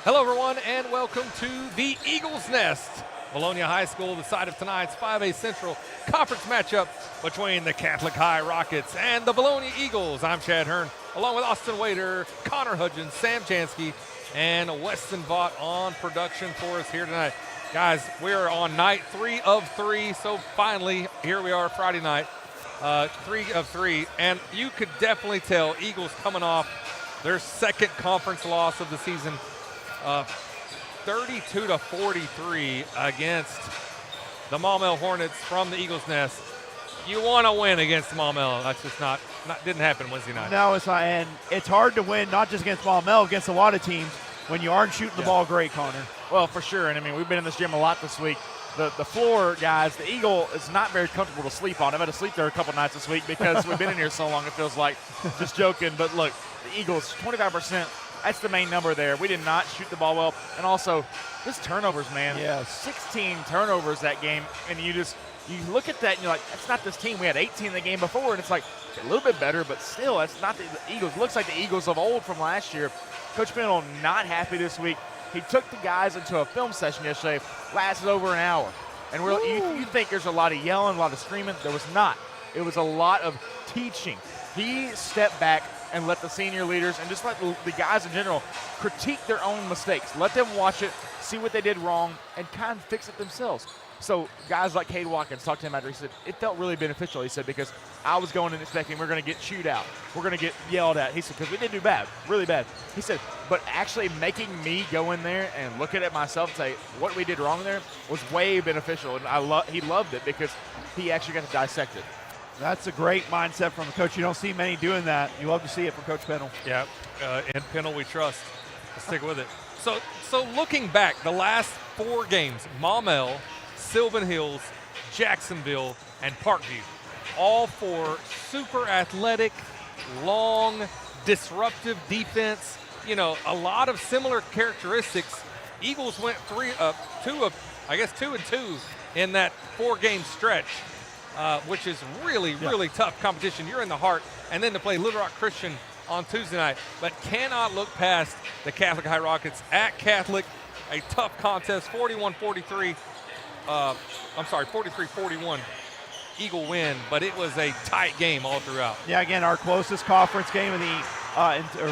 Hello, everyone, and welcome to the Eagles Nest. Vilonia High School, the site of tonight's 5A Central Conference matchup between the Catholic High Rockets and the Vilonia Eagles. I'm Chad Hearn, along with Austin Wader, Connor Hudgens, Sam Jansky, and Weston Vaught on production for us here tonight. Guys, we're on night 3 of 3, so finally, here we are Friday night, 3 of 3, and you could definitely tell Eagles coming off their second conference loss of the season, 32-43 against the Maumelle Hornets from the Eagles Nest. You want to win against Maumelle. That's just not didn't happen Wednesday night. No, it's not, and it's hard to win not just against Maumelle, against a lot of teams when you aren't shooting the ball great, Connor. Well, for sure, and I mean, we've been in this gym a lot this week. The floor, guys, the Eagle is not very comfortable to sleep on. I've had to sleep there a couple nights this week because we've been in here so long, it feels like. Just joking, but look, the Eagles, 25%. That's the main number there. We did not shoot the ball well. And also, just turnovers, man. Yes. 16 turnovers that game. And you look at that and you're like, that's not this team. We had 18 in the game before, and it's like a little bit better, but still, that's not the Eagles. Looks like the Eagles of old from last year. Coach Pennell not happy this week. He took the guys into a film session yesterday, lasted over an hour. And you think there's a lot of yelling, a lot of screaming. There was not. It was a lot of teaching. He stepped back and let the senior leaders and just let the guys in general critique their own mistakes. Let them watch it, see what they did wrong, and kind of fix it themselves. So guys like Cade Watkins talked to him after. He said, it felt really beneficial, he said, because I was going in expecting we're going to get chewed out. We're going to get yelled at. He said, because we did do bad, really bad. He said, but actually making me go in there and look at it myself and say what we did wrong there was way beneficial. And he loved it because he actually got to dissect it. That's a great mindset from a coach. You don't see many doing that. You love to see it from Coach Pennell. Yeah, in Pennell we trust. Stick with it. So looking back, the last 4 games, Maumelle, Sylvan Hills, Jacksonville, and Parkview, all 4 super athletic, long, disruptive defense. You know, a lot of similar characteristics. Eagles went 2 and 2 in that 4-game stretch. Which is really tough competition. You're in the heart, and then to play Little Rock Christian on Tuesday night, but cannot look past the Catholic High Rockets at Catholic. A tough contest, 43-41 Eagle win, but it was a tight game all throughout. Yeah, again, our closest conference game of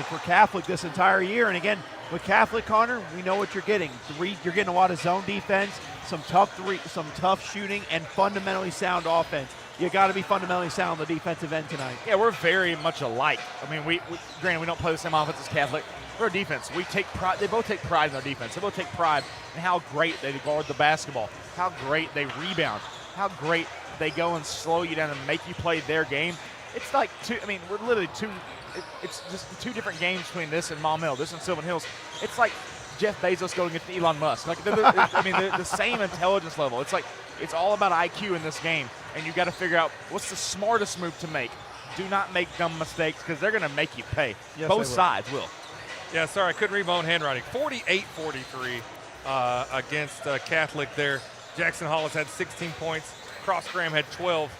for Catholic this entire year, and again, with Catholic, Connor, we know what you're getting. You're getting a lot of zone defense, some tough shooting, and fundamentally sound offense. You got to be fundamentally sound on the defensive end tonight. Yeah, we're very much alike. I mean, granted, we don't play the same offense as Catholic. We're a defense. We take pride. They both take pride in their defense. They both take pride in how great they guard the basketball, how great they rebound, how great they go and slow you down and make you play their game. It's like we're literally it's just 2 different games between this and Maumelle, this and Sylvan Hills. It's like Jeff Bezos going against Elon Musk. Like they're the same intelligence level. It's like it's all about IQ in this game, and you got to figure out what's the smartest move to make. Do not make dumb mistakes because they're going to make you pay. Yes, both sides will. Yeah, sorry, I couldn't read my own handwriting. 48-43 against Catholic there. Jackson Hollis had 16 points. Cross Graham had 12.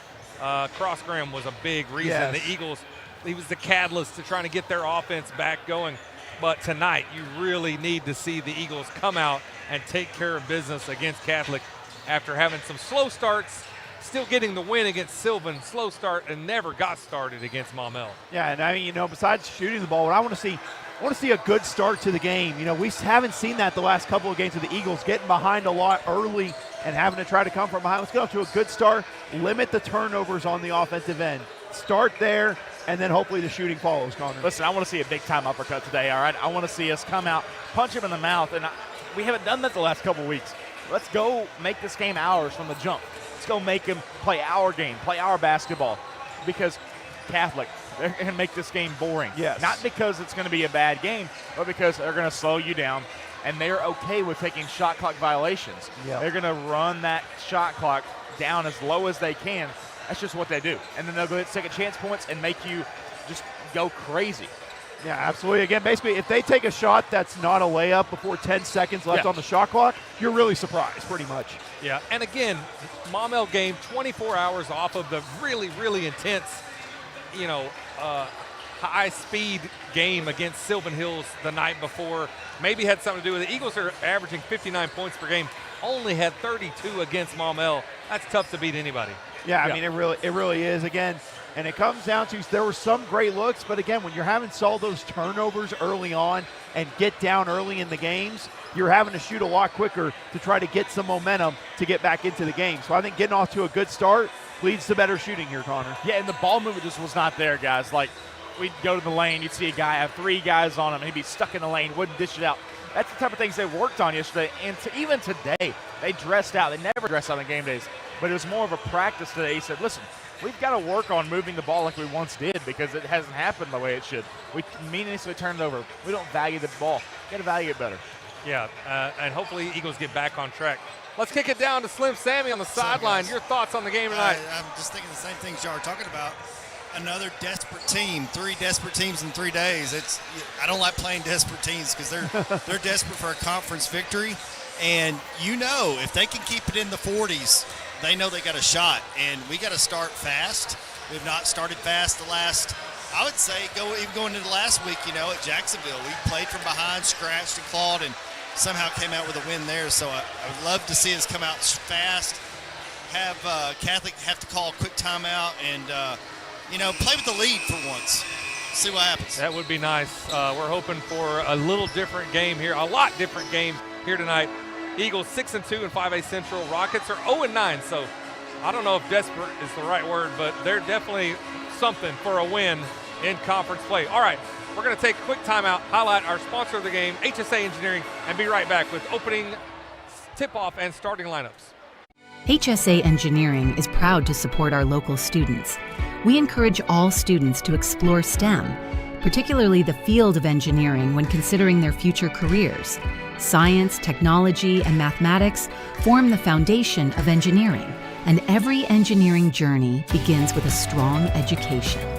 Cross Graham was a big reason. Yes. The Eagles, he was the catalyst to trying to get their offense back going. But tonight, you really need to see the Eagles come out and take care of business against Catholic after having some slow starts, still getting the win against Sylvan, slow start, and never got started against Maumelle. Yeah, and I mean, besides shooting the ball, what I want to see a good start to the game. We haven't seen that the last couple of games of the Eagles, getting behind a lot early and having to try to come from behind. Let's get off to a good start, limit the turnovers on the offensive end. Start there, and then hopefully the shooting follows, Connor. Listen, I want to see a big-time uppercut today, all right? I want to see us come out, punch him in the mouth, and we haven't done that the last couple of weeks. Let's go make this game ours from the jump. Let's go make him play our game, play our basketball, because Catholic, they're going to make this game boring. Yes. Not because it's going to be a bad game, but because they're going to slow you down, and they're okay with taking shot clock violations. Yep. They're going to run that shot clock down as low as they can. That's just what they do. And then they'll go hit second chance points and make you just go crazy. Yeah, absolutely. Again, basically, if they take a shot that's not a layup before 10 seconds left on the shot clock, you're really surprised, pretty much. Yeah, and again, Maumelle game 24 hours off of the really intense, high-speed game against Sylvan Hills the night before. Maybe had something to do with it. Eagles are averaging 59 points per game, only had 32 against Maumelle. That's tough to beat anybody. Yeah, I mean, it really is. Again, and it comes down to there were some great looks, but again, when you're having all those turnovers early on and get down early in the games, you're having to shoot a lot quicker to try to get some momentum to get back into the game. So I think getting off to a good start leads to better shooting here, Connor. Yeah, and the ball movement just was not there, guys. Like, we'd go to the lane, you'd see a guy have 3 guys on him, and he'd be stuck in the lane, wouldn't dish it out. That's the type of things they worked on yesterday, and even today, they dressed out. They never dress out on game days, but it was more of a practice today. He said, listen, we've got to work on moving the ball like we once did because it hasn't happened the way it should. We meaninglessly turn it over. We don't value the ball. Got to value it better. Yeah, and hopefully Eagles get back on track. Let's kick it down to Slim Sammy on the sideline. Your thoughts on the game tonight? I'm just thinking the same things y'all are talking about. Another desperate team, 3 desperate teams in 3 days. I don't like playing desperate teams because they're desperate for a conference victory. And if they can keep it in the 40s, they know they got a shot. And we got to start fast. We've not started fast the last, I would say, even going into the last week, at Jacksonville. We played from behind, scratched and clawed, and somehow came out with a win there. So I would love to see us come out fast, have Catholic have to call a quick timeout, and play with the lead for once. See what happens. That would be nice. We're hoping for a little different game here, a lot different game here tonight. Eagles 6-2 in 5A Central. Rockets are 0-9, so I don't know if desperate is the right word, but they're definitely something for a win in conference play. All right, we're going to take a quick timeout, highlight our sponsor of the game, HSA Engineering, and be right back with opening tip-off and starting lineups. HSA Engineering is proud to support our local students. We encourage all students to explore STEM, particularly the field of engineering when considering their future careers. Science, technology, and mathematics form the foundation of engineering, and every engineering journey begins with a strong education. Good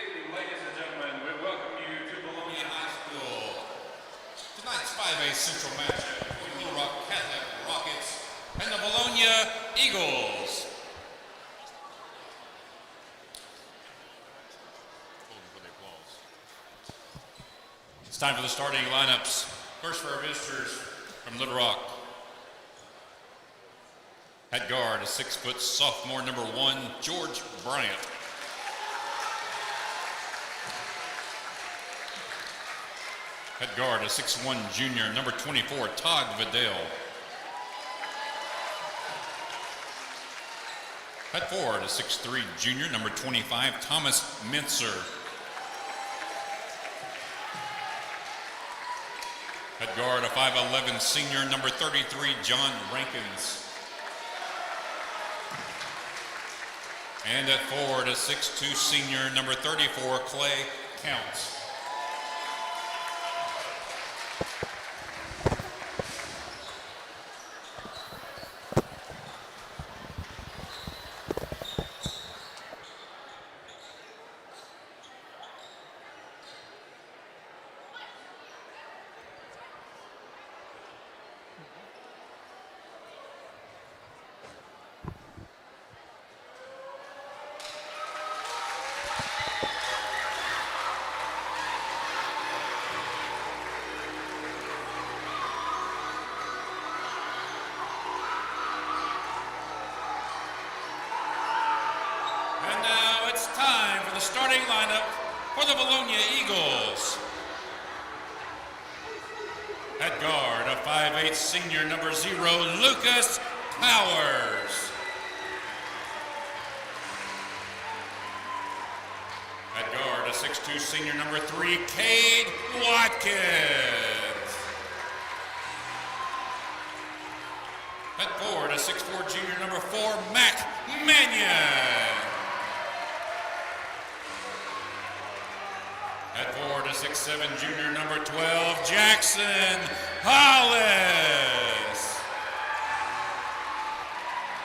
evening, ladies and gentlemen. We welcome you to Vilonia High School. Tonight's 5A Central matchup between Little Rock Catholic Rockets and the Vilonia Eagles. It's time for the starting lineups. First for our visitors from Little Rock. At guard, a 6-foot sophomore, number 1, George Bryant. At guard, a 6'1" junior, number 24, Todd Vidal. At forward, a 6'3" junior, number 25, Thomas Mintzer. At guard, a 5'11" senior, number 33, John Rankins. And at forward, a 6'2" senior, number 34, Clay Counts. And now it's time for the starting lineup for the Vilonia Eagles. At guard, a 5'8" senior, number 0, Lucas Powers. At guard, a 6'2" senior, number 3, Cade Watkins. At forward, a 6'4" junior, number 4, Mac Mannion. At forward, a 6'7" junior, number 12, Jackson Hollis.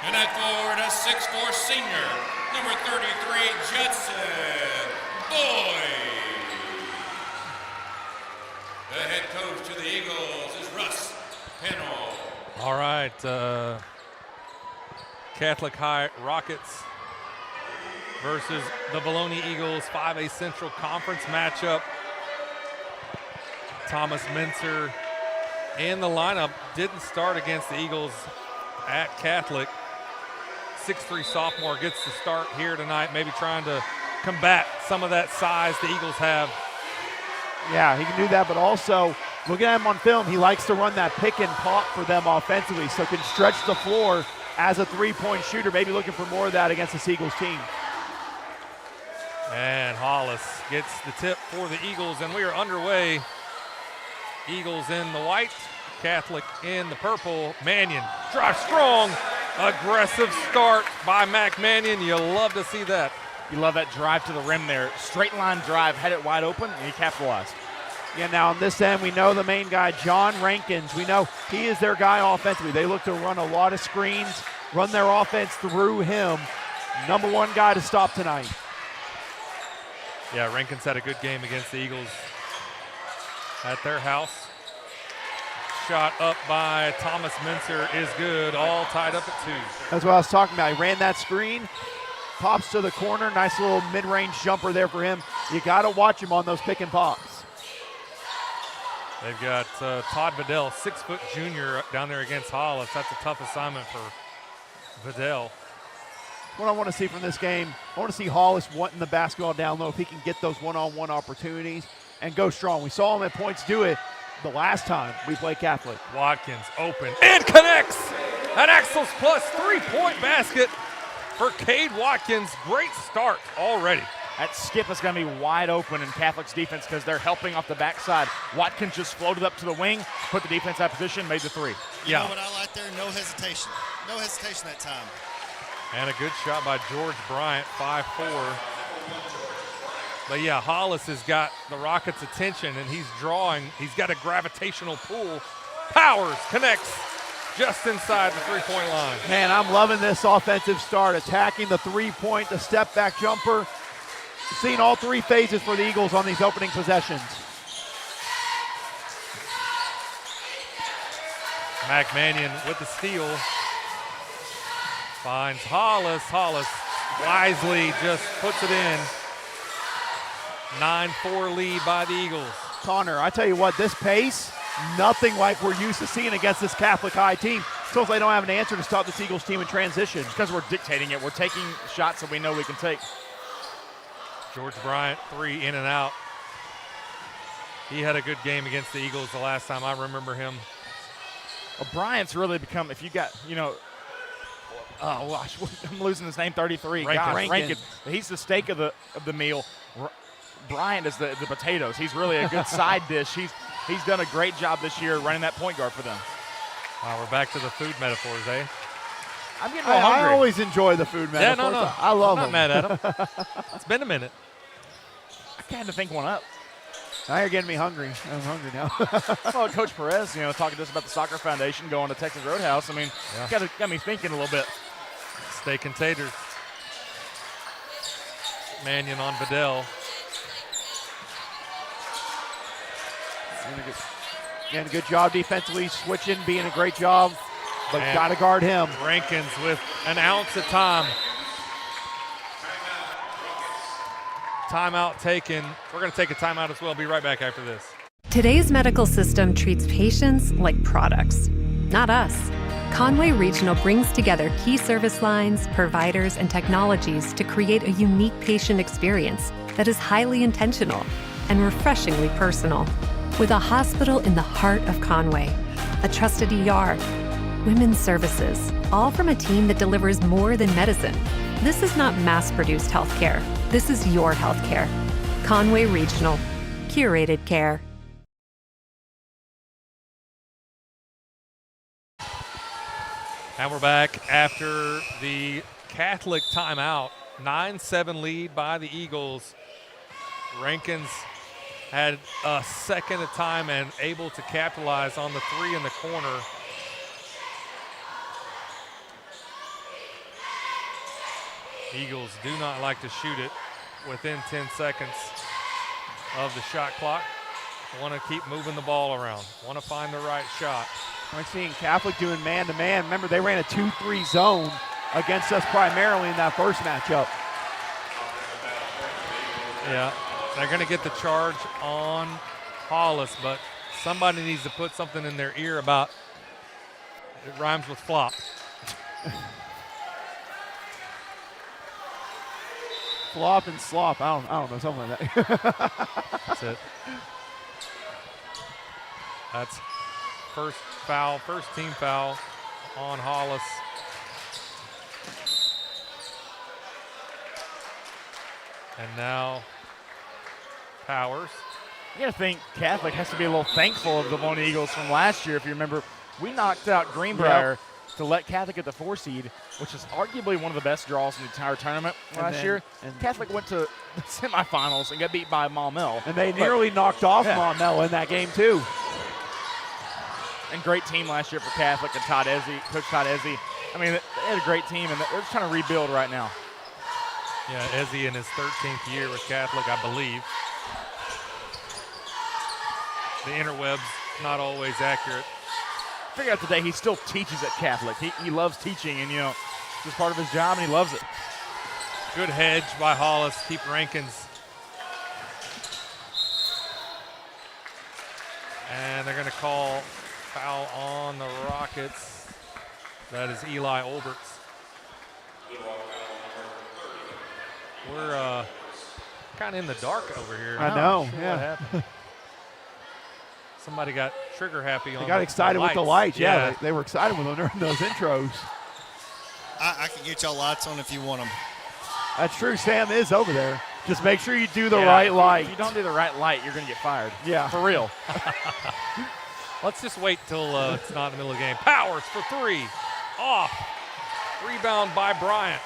And at forward, a 6'4" senior, number 33, Judson Boyd. The head coach to the Eagles is Russ Pennell. All right, Catholic High Rockets versus the Vilonia Eagles 5A Central Conference matchup. Thomas Mincer in the lineup, didn't start against the Eagles at Catholic. 6'3" sophomore gets the start here tonight, maybe trying to combat some of that size the Eagles have. Yeah, he can do that, but also looking at him on film, he likes to run that pick and pop for them offensively, so can stretch the floor as a three-point shooter, maybe looking for more of that against this Eagles team. And Hollis gets the tip for the Eagles, and we are underway. Eagles in the white, Catholic in the purple. Mannion drives strong, aggressive start by Mac Mannion. You love to see that. You love that drive to the rim there. Straight line drive, had it wide open, and he capitalized. Yeah, now on this end, we know the main guy, John Rankins. We know he is their guy offensively. They look to run a lot of screens, run their offense through him. Number one guy to stop tonight. Yeah, Rankins had a good game against the Eagles at their house. Shot up by Thomas Mincer is good, all tied up at 2. That's what I was talking about. He ran that screen, pops to the corner, nice little mid-range jumper there for him. You got to watch him on those pick and pops. They've got Todd Vidal, 6-foot junior, down there against Hollis. That's a tough assignment for Vidal. What I want to see from this game, I want to see Hollis wanting the basketball down low if he can get those one-on-one opportunities and go strong. We saw him at points do it the last time we played Catholic. Watkins open and connects. An Axles plus 3-point basket for Cade Watkins. Great start already. That skip is going to be wide open in Catholic's defense because they're helping off the backside. Watkins just floated up to the wing, put the defense out of position, made the 3. You know what I like there? No hesitation. No hesitation that time. And a good shot by George Bryant, 5'4". But yeah, Hollis has got the Rockets' attention, and he's drawing. He's got a gravitational pull. Powers connects just inside the three-point line. Man, I'm loving this offensive start, attacking the three-point, the step-back jumper. Seeing all 3 phases for the Eagles on these opening possessions. Mac Mannion with the steal. Finds Hollis. Hollis wisely just puts it in. 9-4 lead by the Eagles. Connor, I tell you what, this pace, nothing like we're used to seeing against this Catholic high team. Feels like they don't have an answer to stop this Eagles team in transition. Because we're dictating it. We're taking shots that we know we can take. George Bryant, 3 in and out. He had a good game against the Eagles the last time I remember him. Well, Bryant's really become, if you got, oh gosh, I'm losing his name, 33. Rankin. He's the steak of the meal. Bryant is the potatoes. He's really a good side dish. He's done a great job this year running that point guard for them. We're back to the food metaphors, eh? I'm getting a little hungry. I always enjoy the food metaphors. No. I love I'm them. not mad at him. It's been a minute. I had to think one up. Now you're getting me hungry. I'm hungry now. Well, Coach Perez, talking to us about the Soccer Foundation going to Texas Roadhouse. I mean, got me thinking a little bit. Steak and taters. Mannion on Vidal. And a good job defensively, switching, being a great job, but got to guard him. Rankins with an ounce of time. Timeout taken. We're going to take a timeout as well. Be right back after this. Today's medical system treats patients like products, not us. Conway Regional brings together key service lines, providers, and technologies to create a unique patient experience that is highly intentional and refreshingly personal. With a hospital in the heart of Conway, a trusted ER, women's services, all from a team that delivers more than medicine. This is not mass-produced healthcare. This is your healthcare. Conway Regional. Curated care. And we're back after the Catholic timeout. 9-7 lead by the Eagles. Rankins had a second of time and able to capitalize on the 3 in the corner. Eagles do not like to shoot it within 10 seconds of the shot clock. Want to keep moving the ball around. Want to find the right shot. I'm seeing Catholic doing man-to-man. Remember, they ran a 2-3 zone against us primarily in that first matchup. Yeah, they're going to get the charge on Hollis, but somebody needs to put something in their ear about it rhymes with flop. Flop and slop. I don't know, something like that. That's it. That's first foul, first team foul on Hollis. And now Powers. You got to think Catholic has to be a little thankful of the Vilonia Eagles from last year. If you remember, we knocked out Greenbrier to let Catholic get the 4 seed, which is arguably one of the best draws in the entire tournament last year. And Catholic went to the semifinals and got beat by Maumelle. And they nearly knocked off Maumelle in that game too. And great team last year for Catholic and Todd Ezzie, Coach Todd Ezzie. I mean, they had a great team, and they're just trying to rebuild right now. Yeah, Ezzie in his 13th year with Catholic, I believe. The interweb's not always accurate. Figure out today he still teaches at Catholic. He loves teaching, and, it's just part of his job, and he loves it. Good hedge by Hollis. Keep Rankins. And they're going to call foul on the Rockets. That is Eli Olberts. We're kind of in the dark over here. I know, Sure yeah. What happened. Somebody got trigger happy on They got excited with the lights. Yeah, They were excited with them during those intros. I can get y'all lights on if you want them. That's true. Sam is over there. Just make sure you do the right light. If you don't do the right light, you're going to get fired. Yeah. For real. Let's just wait till it's not in the middle of the game. Powers for 3. Off. Rebound by Bryant.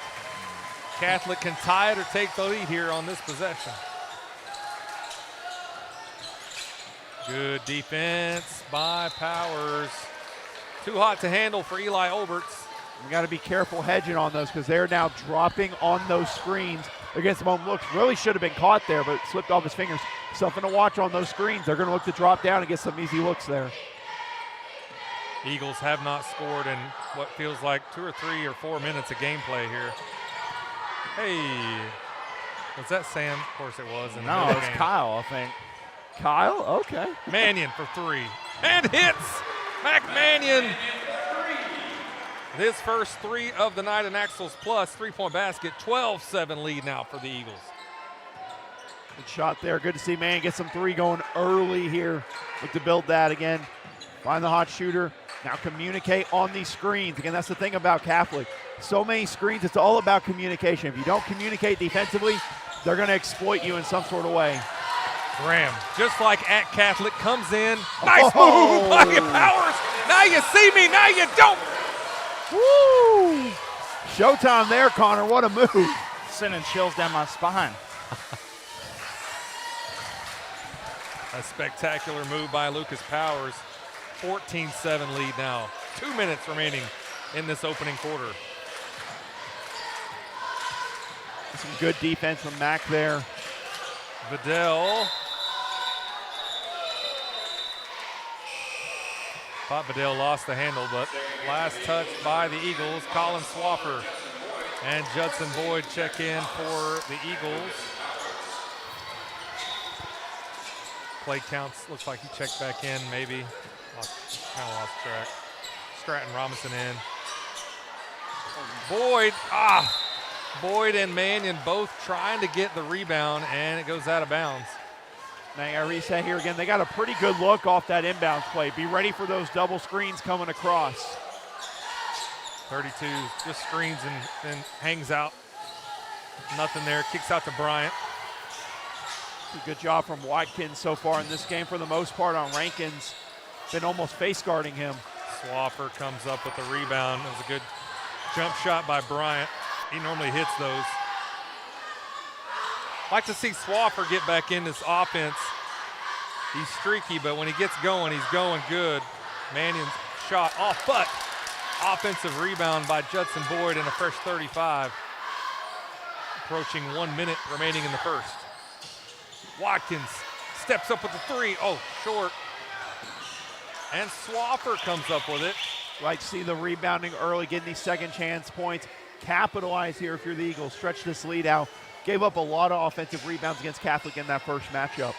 Catholic can tie it or take the lead here on this possession. Good defense by Powers. Too hot to handle for Eli Olberts. You got to be careful hedging on those because they're now dropping on those screens against the home looks. Really should have been caught there, but it slipped off his fingers. Something to watch on those screens. They're going to look to drop down and get some easy looks there. Eagles have not scored in what feels like 2 or 3 or 4 minutes of gameplay here. Hey, was that Sam? Of course it was. No, it was Kyle, I think. Kyle? Okay. Mannion for 3. And hits! Mac Mannion. His first 3 of the night in Axel's plus 3-point basket. 12-7 lead now for the Eagles. Good shot there. Good to see Mannion get some 3 going early here. Look to build that again. Find the hot shooter. Now communicate on these screens. Again, that's the thing about Catholic. So many screens, it's all about communication. If you don't communicate defensively, they're going to exploit you in some sort of way. Graham, just like at Catholic, comes in. Nice move by Powers. Now you see me, now you don't. Woo! Showtime there, Connor. What a move. Sending chills down my spine. A spectacular move by Lucas Powers. 14-7 lead now. 2 minutes remaining in this opening quarter. Some good defense from Mac there. Vidal. Thought Vidal lost the handle, but last touch by the Eagles. Colin Swaffer and Judson Boyd check in for the Eagles. Play counts, looks like he checked back in maybe. Kind of lost track. Stratton Robinson in. Boyd, Boyd and Mannion both trying to get the rebound, and it goes out of bounds. Now I reset here again. They got a pretty good look off that inbounds play. Be ready for those double screens coming across. 32 just screens and then hangs out. Nothing there. Kicks out to Bryant. Good job from Watkins so far in this game for the most part on Rankins. Been almost face guarding him. Swaffer comes up with the rebound. It was a good jump shot by Bryant. He normally hits those. Like to see Swaffer get back in this offense. He's streaky, but when he gets going, he's going good. Mannion's shot off, but offensive rebound by Judson Boyd and a fresh 35. Approaching 1 minute remaining in the first. Watkins steps up with the 3. Oh, short. And Swaffer comes up with it. Like to see the rebounding early, getting these second chance points. Capitalize here if you're the Eagles. Stretch this lead out. gave up a lot of offensive rebounds against Catholic in that first matchup.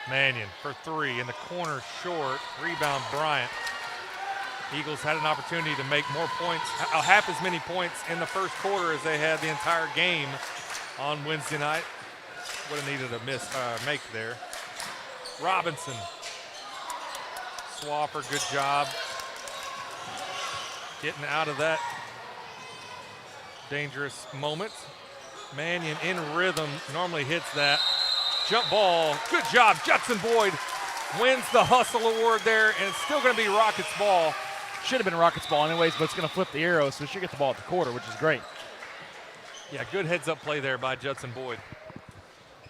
Mannion for three in the corner short. Rebound Bryant. Eagles had an opportunity to make more points, half as many points in the first quarter as they had the entire game on Wednesday night. Would have needed a make there. Robinson. Swaffer, good job getting out of that dangerous moment. Mannion in rhythm, normally hits that. Jump ball, good job. Judson Boyd wins the hustle award there, and it's still going to be Rockets ball. Should have been Rockets ball anyways, but it's going to flip the arrow, so we should get the ball at the quarter, which is great. Yeah, good heads-up play there by Judson Boyd.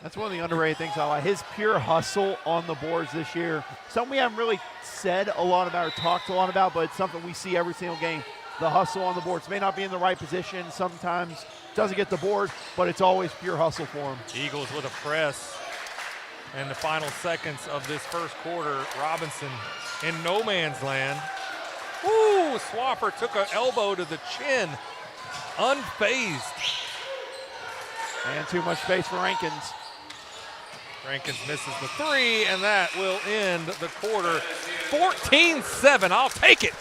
That's one of the underrated things I like. His pure hustle on the boards this year. Something we haven't really said a lot about or talked a lot about, but it's something we see every single game. The hustle on the boards. May not be in the right position. Sometimes doesn't get the board, but it's always pure hustle for him. Eagles with a press in the final seconds of this first quarter. Robinson in no man's land. Ooh, Swaffer took an elbow to the chin. Unfazed. And too much space for Rankins. Rankins misses the three, and that will end the quarter. 14-7, I'll take it.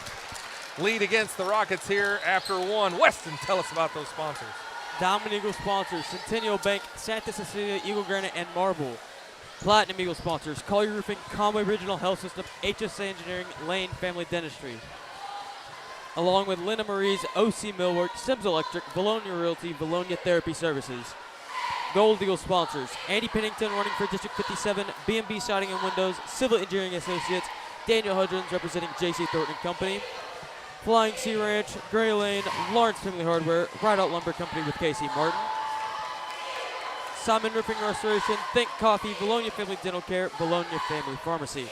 Lead against the Rockets here after one. Weston, tell us about those sponsors. Diamond Eagle sponsors, Centennial Bank, Santa Cecilia, Eagle Granite, and Marble. Platinum Eagle sponsors, Collier Roofing, Conway Regional Health System, HSA Engineering, Lane Family Dentistry. Along with Linda Marie's OC Millwork, Sims Electric, Vilonia Realty, Vilonia Therapy Services. Gold Eagle sponsors, Andy Pennington running for District 57, B&B Siding and Windows, Civil Engineering Associates, Daniel Hudgens representing J.C. Thornton and Company. Flying Sea Ranch, Gray Lane, Lawrence Family Hardware, Rideout Lumber Company with Casey Martin. Simon Roofing Restoration, Think Coffee, Vilonia Family Dental Care, Vilonia Family Pharmacy.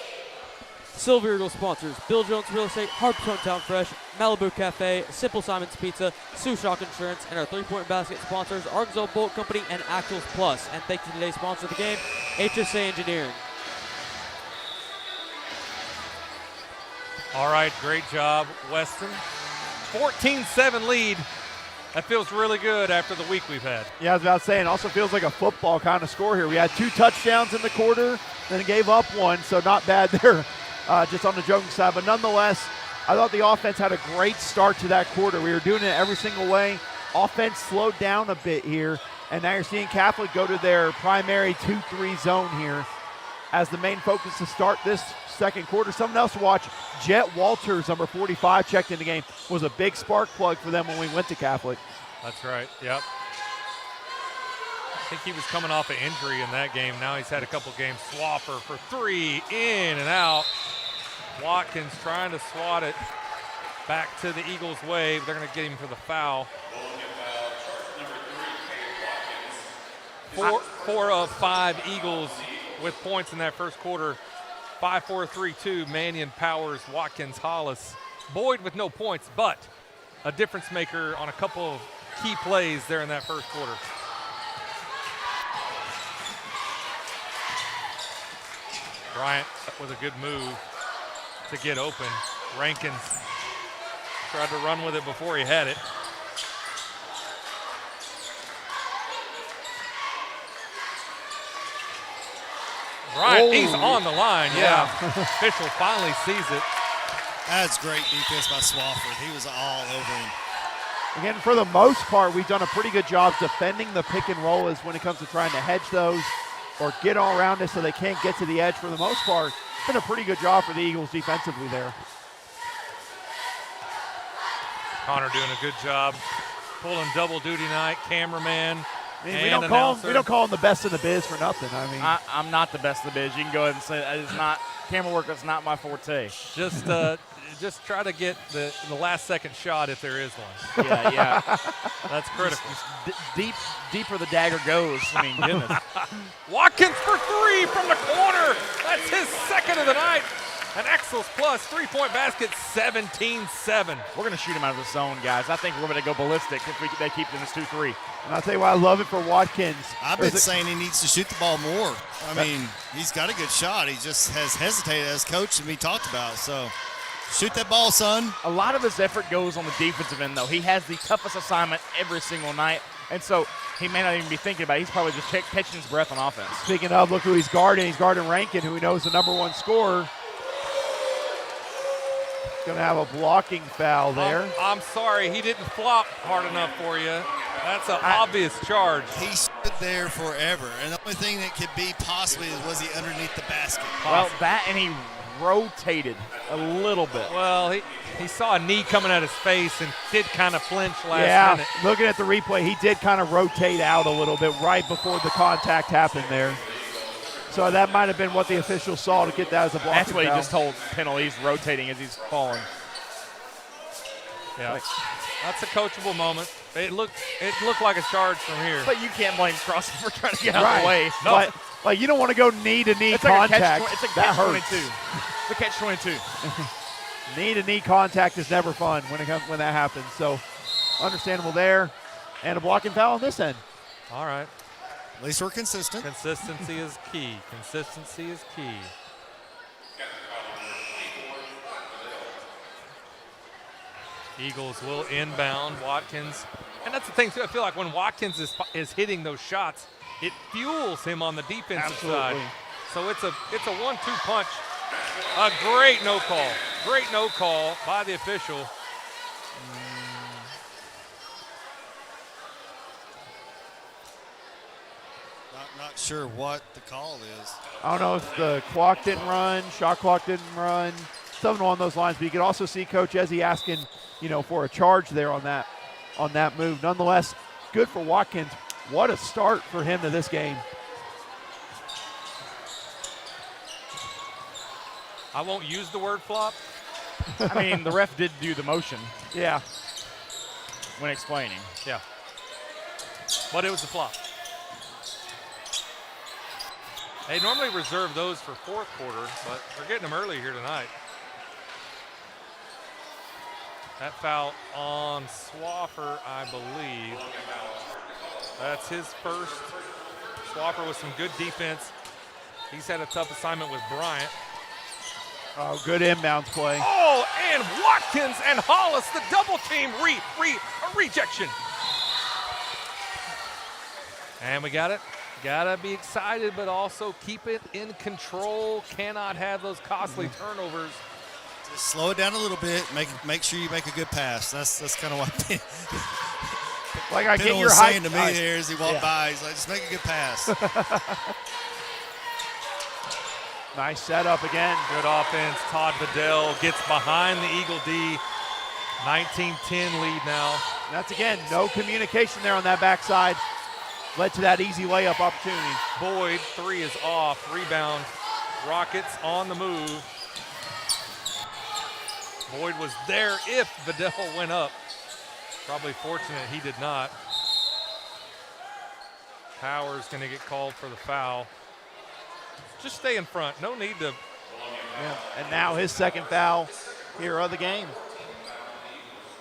Silver Eagle sponsors, Bill Jones Real Estate, Harps Hometown Fresh, Malibu Cafe, Simple Simon's Pizza, Sioux Shock Insurance, and our three-point basket sponsors, Arkansas Bolt Company and Actuals Plus. And thank you to today's sponsor of the game, HSA Engineering. All right, great job, Weston. 14-7 lead. That feels really good after the week we've had. Yeah, I was about to say, it also feels like a football kind of score here. We had 2 touchdowns in the quarter, then gave up one, so not bad there. Just on the joking side, but nonetheless, I thought the offense had a great start to that quarter. We were doing it every single way. Offense slowed down a bit here, and now you're seeing Catholic go to their primary 2-3 zone here as the main focus to start this second quarter. Someone else to watch, Jet Walters, number 45, checked in the game, was a big spark plug for them when we went to Catholic. That's right, yep. I think he was coming off an injury in that game. Now he's had a couple games. Swaffer for three, in and out. Watkins trying to swat it back to the Eagles' way. They're going to get him for the foul. 4 of 5 Eagles with points in that first quarter. 5-4-3-2, Mannion, Powers, Watkins, Hollis. Boyd with no points, but a difference maker on a couple of key plays there in that first quarter. Bryant with a good move to get open. Rankins tried to run with it before he had it. Bryant, he's on the line, yeah. Official finally sees it. That's great defense by Swafford. He was all over him. Again, for the most part, we've done a pretty good job defending the pick and roll as when it comes to trying to hedge those or get all around us so they can't get to the edge. For the most part, it's been a pretty good job for the Eagles defensively there. Connor doing a good job pulling double duty night, cameraman. I mean, we don't call him the best in the biz for nothing. I mean, I'm not the best in the biz. You can go ahead and say that. It's not camera work. That's not my forte. Just try to get the last second shot if there is one. Yeah. That's critical. Deeper the dagger goes. I mean, goodness. Watkins for three from the corner. That's his second of the night. An Axels plus three-point basket, 17-7. We're going to shoot him out of the zone, guys. I think we're going to go ballistic if they keep them as 2-3. And I'll tell you why I love it for Watkins. I've been saying he needs to shoot the ball more. I mean, he's got a good shot. He just has hesitated as coach and we talked about. So shoot that ball, son. A lot of his effort goes on the defensive end, though. He has the toughest assignment every single night. And so he may not even be thinking about it. He's probably just catching his breath on offense. Speaking of, look who he's guarding. He's guarding Rankin, who he knows is the #1 scorer. Going to have a blocking foul there. I'm sorry, he didn't flop hard enough for you. That's an obvious charge. He stood there forever, and the only thing that could be possibly was he underneath the basket. Well, that and he rotated a little bit. Well, he saw a knee coming at his face and did kind of flinch last minute. Looking at the replay, he did kind of rotate out a little bit right before the contact happened there. So that might have been what the officials saw to get that as a blocking That's what foul. he just told Pennell. He's rotating as he's falling. Yeah, that's a coachable moment. It looked like a charge from here. But you can't blame Crosby for trying to get out of the way. No. Like you don't want to go knee-to-knee contact. It's like that catch-22. hurts. The catch-22. Knee-to-knee contact is never fun when that happens. So understandable there. And a blocking foul on this end. All right. At least we're consistent. Consistency is key. Consistency is key. Eagles will inbound Watkins. And that's the thing, too. I feel like when Watkins is hitting those shots, it fuels him on the defensive side. So it's a 1-2 punch. A great no call. Great no call by the official. Not sure what the call is. I don't know if the clock didn't run, shot clock didn't run, something along those lines. But you could also see Coach Ezzy asking, for a charge there on that move. Nonetheless, good for Watkins. What a start for him to this game. I won't use the word flop. I mean, the ref did do the motion. Yeah. When explaining. Yeah. But it was a flop. They normally reserve those for fourth quarter, but they're getting them early here tonight. That foul on Swaffer, I believe. That's his first. Swaffer with some good defense. He's had a tough assignment with Bryant. Oh, good inbound play. Oh, and Watkins and Hollis, the double team rejection. And we got it. Gotta be excited, but also keep it in control. Cannot have those costly turnovers. Just slow it down a little bit. Make sure you make a good pass. That's kind of what like I get your was height saying to me there as he walked by. He's like, just make a good pass. Nice setup again. Good offense. Todd Vidal gets behind the Eagle D. 19-10 lead now. That's again no communication there on that backside. Led to that easy layup opportunity. Boyd, 3 is off. Rebound. Rockets on the move. Boyd was there if Vidal went up. Probably fortunate he did not. Powers going to get called for the foul. Just stay in front. No need to. Yeah. And now his second foul here of the game.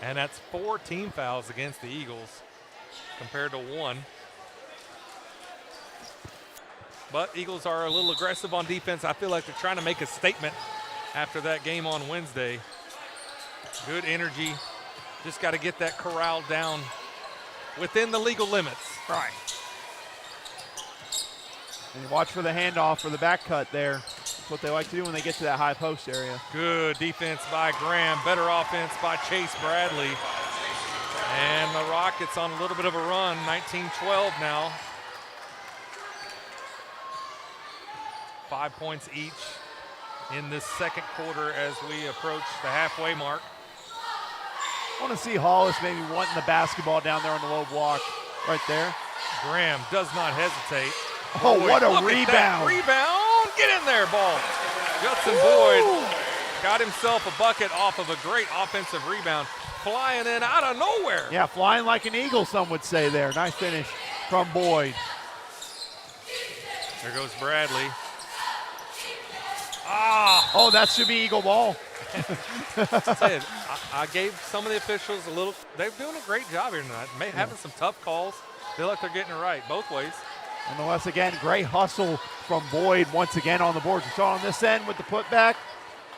And that's 4 team fouls against the Eagles compared to 1. But Eagles are a little aggressive on defense. I feel like they're trying to make a statement after that game on Wednesday. Good energy. Just got to get that corral down within the legal limits. Right. And watch for the handoff for the back cut there. That's what they like to do when they get to that high post area. Good defense by Graham. Better offense by Chase Bradley. And the Rockets on a little bit of a run. 19-12 now. 5 points each in this second quarter as we approach the halfway mark. I want to see Hollis maybe wanting the basketball down there on the low block right there. Graham does not hesitate. Oh, Boyd, what a look at that rebound. Rebound. Get in there, ball. Judson Boyd got himself a bucket off of a great offensive rebound. Flying in out of nowhere. Yeah, flying like an eagle, some would say there. Nice finish from Boyd. There goes Bradley. Oh, that should be Eagle ball. I gave some of the officials a little. They're doing a great job here tonight. Having some tough calls. Feel like they're getting it right both ways. Nonetheless, again, great hustle from Boyd once again on the boards. We saw on this end with the putback.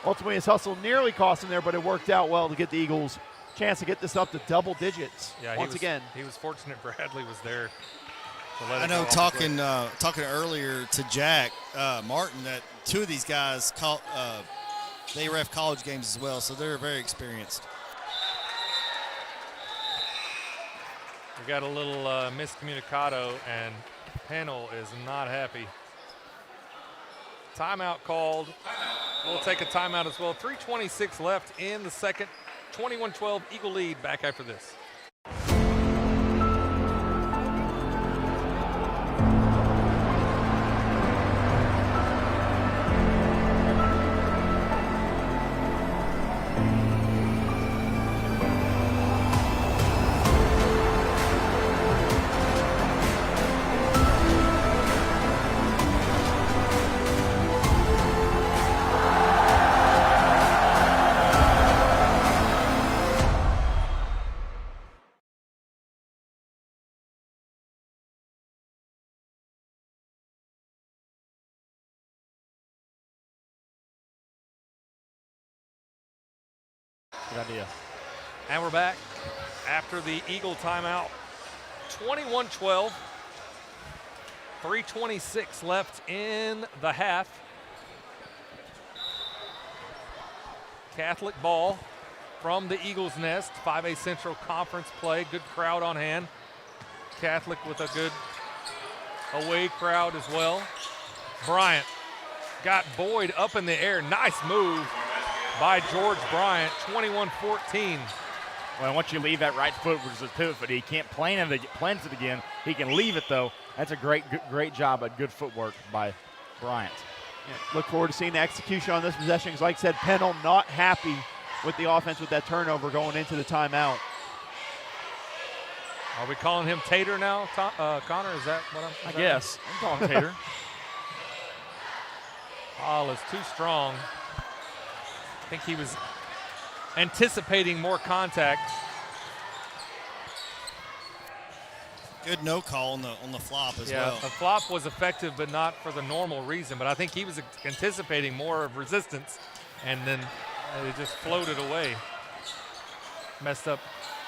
Ultimately, his hustle nearly cost him there, but it worked out well to get the Eagles chance to get this up to double digits once again. He was fortunate Bradley was there to let I it know go. talking earlier to Jack Martin that two of these guys they ref college games as well, so they're very experienced. We got a little miscommunicado, and Pennell is not happy. Timeout called. We'll take a timeout as well. 3:26 left in the second. 21-12 Eagle lead. Back after this. Good idea. And we're back after the Eagle timeout. 21-12. 3:26 left in the half. Catholic ball from the Eagles Nest. 5A Central Conference play. Good crowd on hand. Catholic with a good away crowd as well. Bryant got Boyd up in the air. Nice move by George Bryant. 21-14. Well, once you leave that right foot, which is a pivot foot, he can't plant it again. He can leave it, though. That's a great job at good footwork by Bryant. Yeah, look forward to seeing the execution on this possession. Because like I said, Pennell not happy with the offense with that turnover going into the timeout. Are we calling him Tater now, Connor? Is that what I guess. I'm calling Tater. Hall is too strong. I think he was anticipating more contact. Good no call on the flop as well. The flop was effective, but not for the normal reason. But I think he was anticipating more of resistance, and then it just floated away. Messed up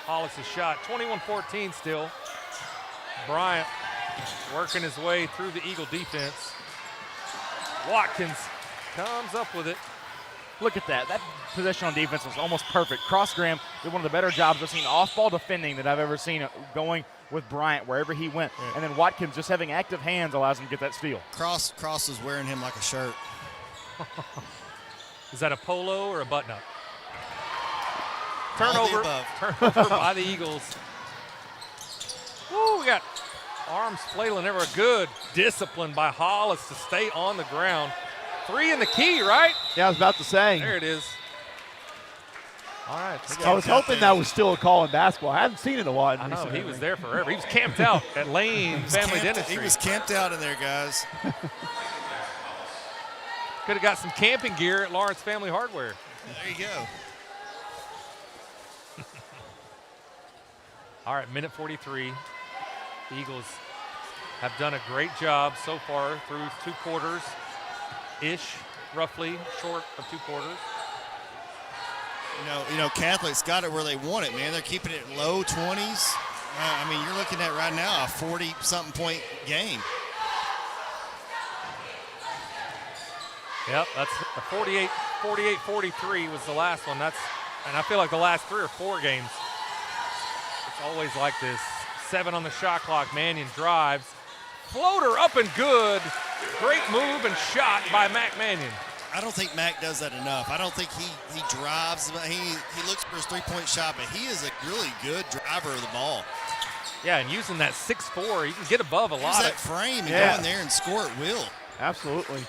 Hollis' shot. 21-14 still. Bryant working his way through the Eagle defense. Watkins comes up with it. Look at that. That possession on defense was almost perfect. Cross-Graham did one of the better jobs I've seen off-ball defending that I've ever seen going with Bryant wherever he went. Yeah. And then Watkins just having active hands allows him to get that steal. Cross is wearing him like a shirt. Is that a polo or a button-up? Turnover by the Eagles. Woo, we got arms flailing everywhere. Good discipline by Hollis to stay on the ground. 3 in the key, right? Yeah, I was about to say. There it is. All right. I was hoping that was still a call in basketball. I haven't seen it in a while. I know, he was there forever. He was camped out at Lane Family Dentistry. He was camped out in there, guys. Could have got some camping gear at Lawrence Family Hardware. There you go. All right, minute 43. The Eagles have done a great job so far through 2 quarters-ish, roughly, short of 2 quarters. You know, Catholic's got it where they want it, man. They're keeping it low 20s. I mean, you're looking at right now a 40-something point game. Yep, that's a 48-43 was the last one. And I feel like the last 3 or 4 games, it's always like this. 7 on the shot clock. Mannion drives. Floater up and good. Great move and shot by Mac Mannion. I don't think Mac does that enough. I don't think he drives. He looks for his three-point shot, but he is a really good driver of the ball. Yeah, and using that 6'4", he can get above a lot. Use that frame and go in there and score at will. Absolutely.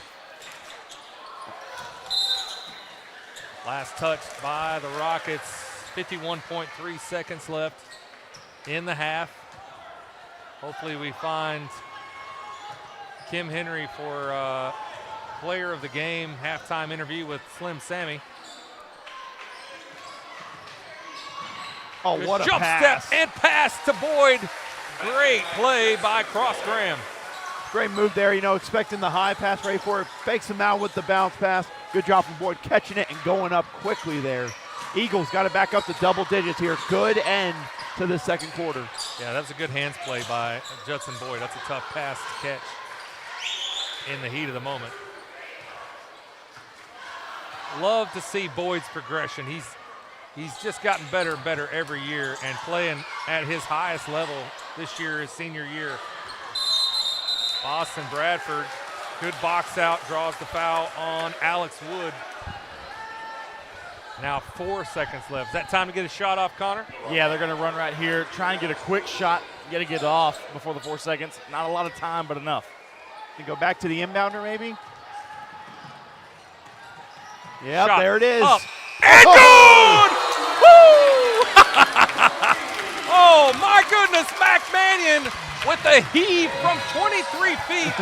Last touch by the Rockets. 51.3 seconds left in the half. Hopefully we find Kim Henry for player of the game halftime interview with Slim Sammy. Oh, good what a jump pass. Step and pass to Boyd. Great play by Cross-Graham. Great move there, expecting the high pass, ready for it. Fakes him out with the bounce pass. Good job from Boyd catching it and going up quickly there. Eagles got it back up to double digits here. Good end to the second quarter. Yeah, that's a good hands play by Judson Boyd. That's a tough pass to catch in the heat of the moment. Love to see Boyd's progression. He's just gotten better and better every year and playing at his highest level this year, his senior year. Austin Bradford, good box out, draws the foul on Alex Wood. Now 4 seconds left. Is that time to get a shot off, Connor? Yeah, they're going to run right here, try and get a quick shot, get it off before the 4 seconds. Not a lot of time, but enough. You go back to the inbounder, maybe? Yep, Shot there it is. Up. And good! Woo! Oh, my goodness, Mac Mannion with the heave from 23 feet.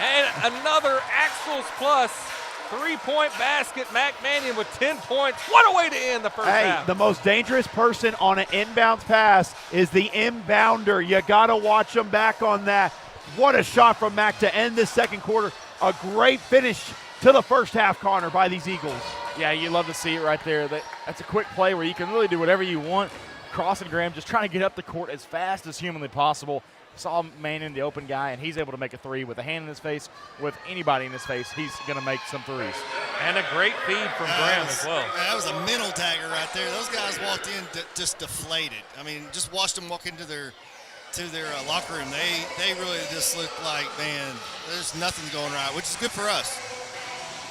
And another Axles plus three-point basket. Mac Mannion with 10 points. What a way to end the first half. The most dangerous person on an inbounds pass is the inbounder. You got to watch them back on that. What a shot from Mac to end this second quarter. A great finish to the first half, Connor, by these Eagles. Yeah, you love to see it right there. That's a quick play where you can really do whatever you want. Cross and Graham just trying to get up the court as fast as humanly possible. Saw Mannion, the open guy, and he's able to make a three with a hand in his face. With anybody in his face, he's going to make some threes. And a great feed from Graham as well. That was a mental dagger right there. Those guys walked in just deflated. I mean, just watched them walk into their locker room. They really just looked like, man, there's nothing going right, which is good for us.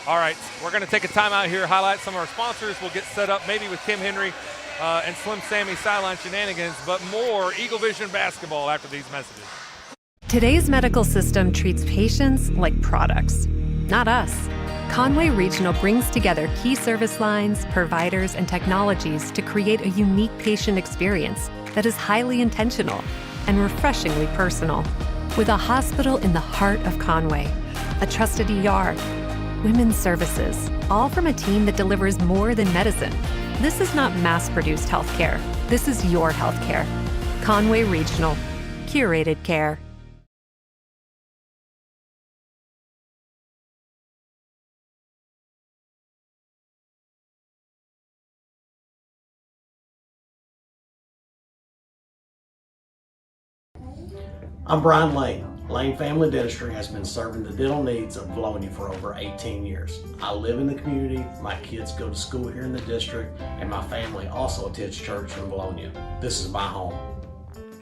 All right, we're going to take a timeout here, highlight some of our sponsors. We'll get set up maybe with Kim Henry and Slim Sammy sideline shenanigans, but more EagleVision basketball after these messages. Today's medical system treats patients like products, not us. Conway Regional brings together key service lines, providers, and technologies to create a unique patient experience that is highly intentional and refreshingly personal. With a hospital in the heart of Conway, a trusted ER, women's services, all from a team that delivers more than medicine. This is not mass-produced healthcare. This is your healthcare. Conway Regional. Curated care. I'm Brian Lane. Lane Family Dentistry has been serving the dental needs of Vilonia for over 18 years. I live in the community, my kids go to school here in the district, and my family also attends church in Vilonia. This is my home.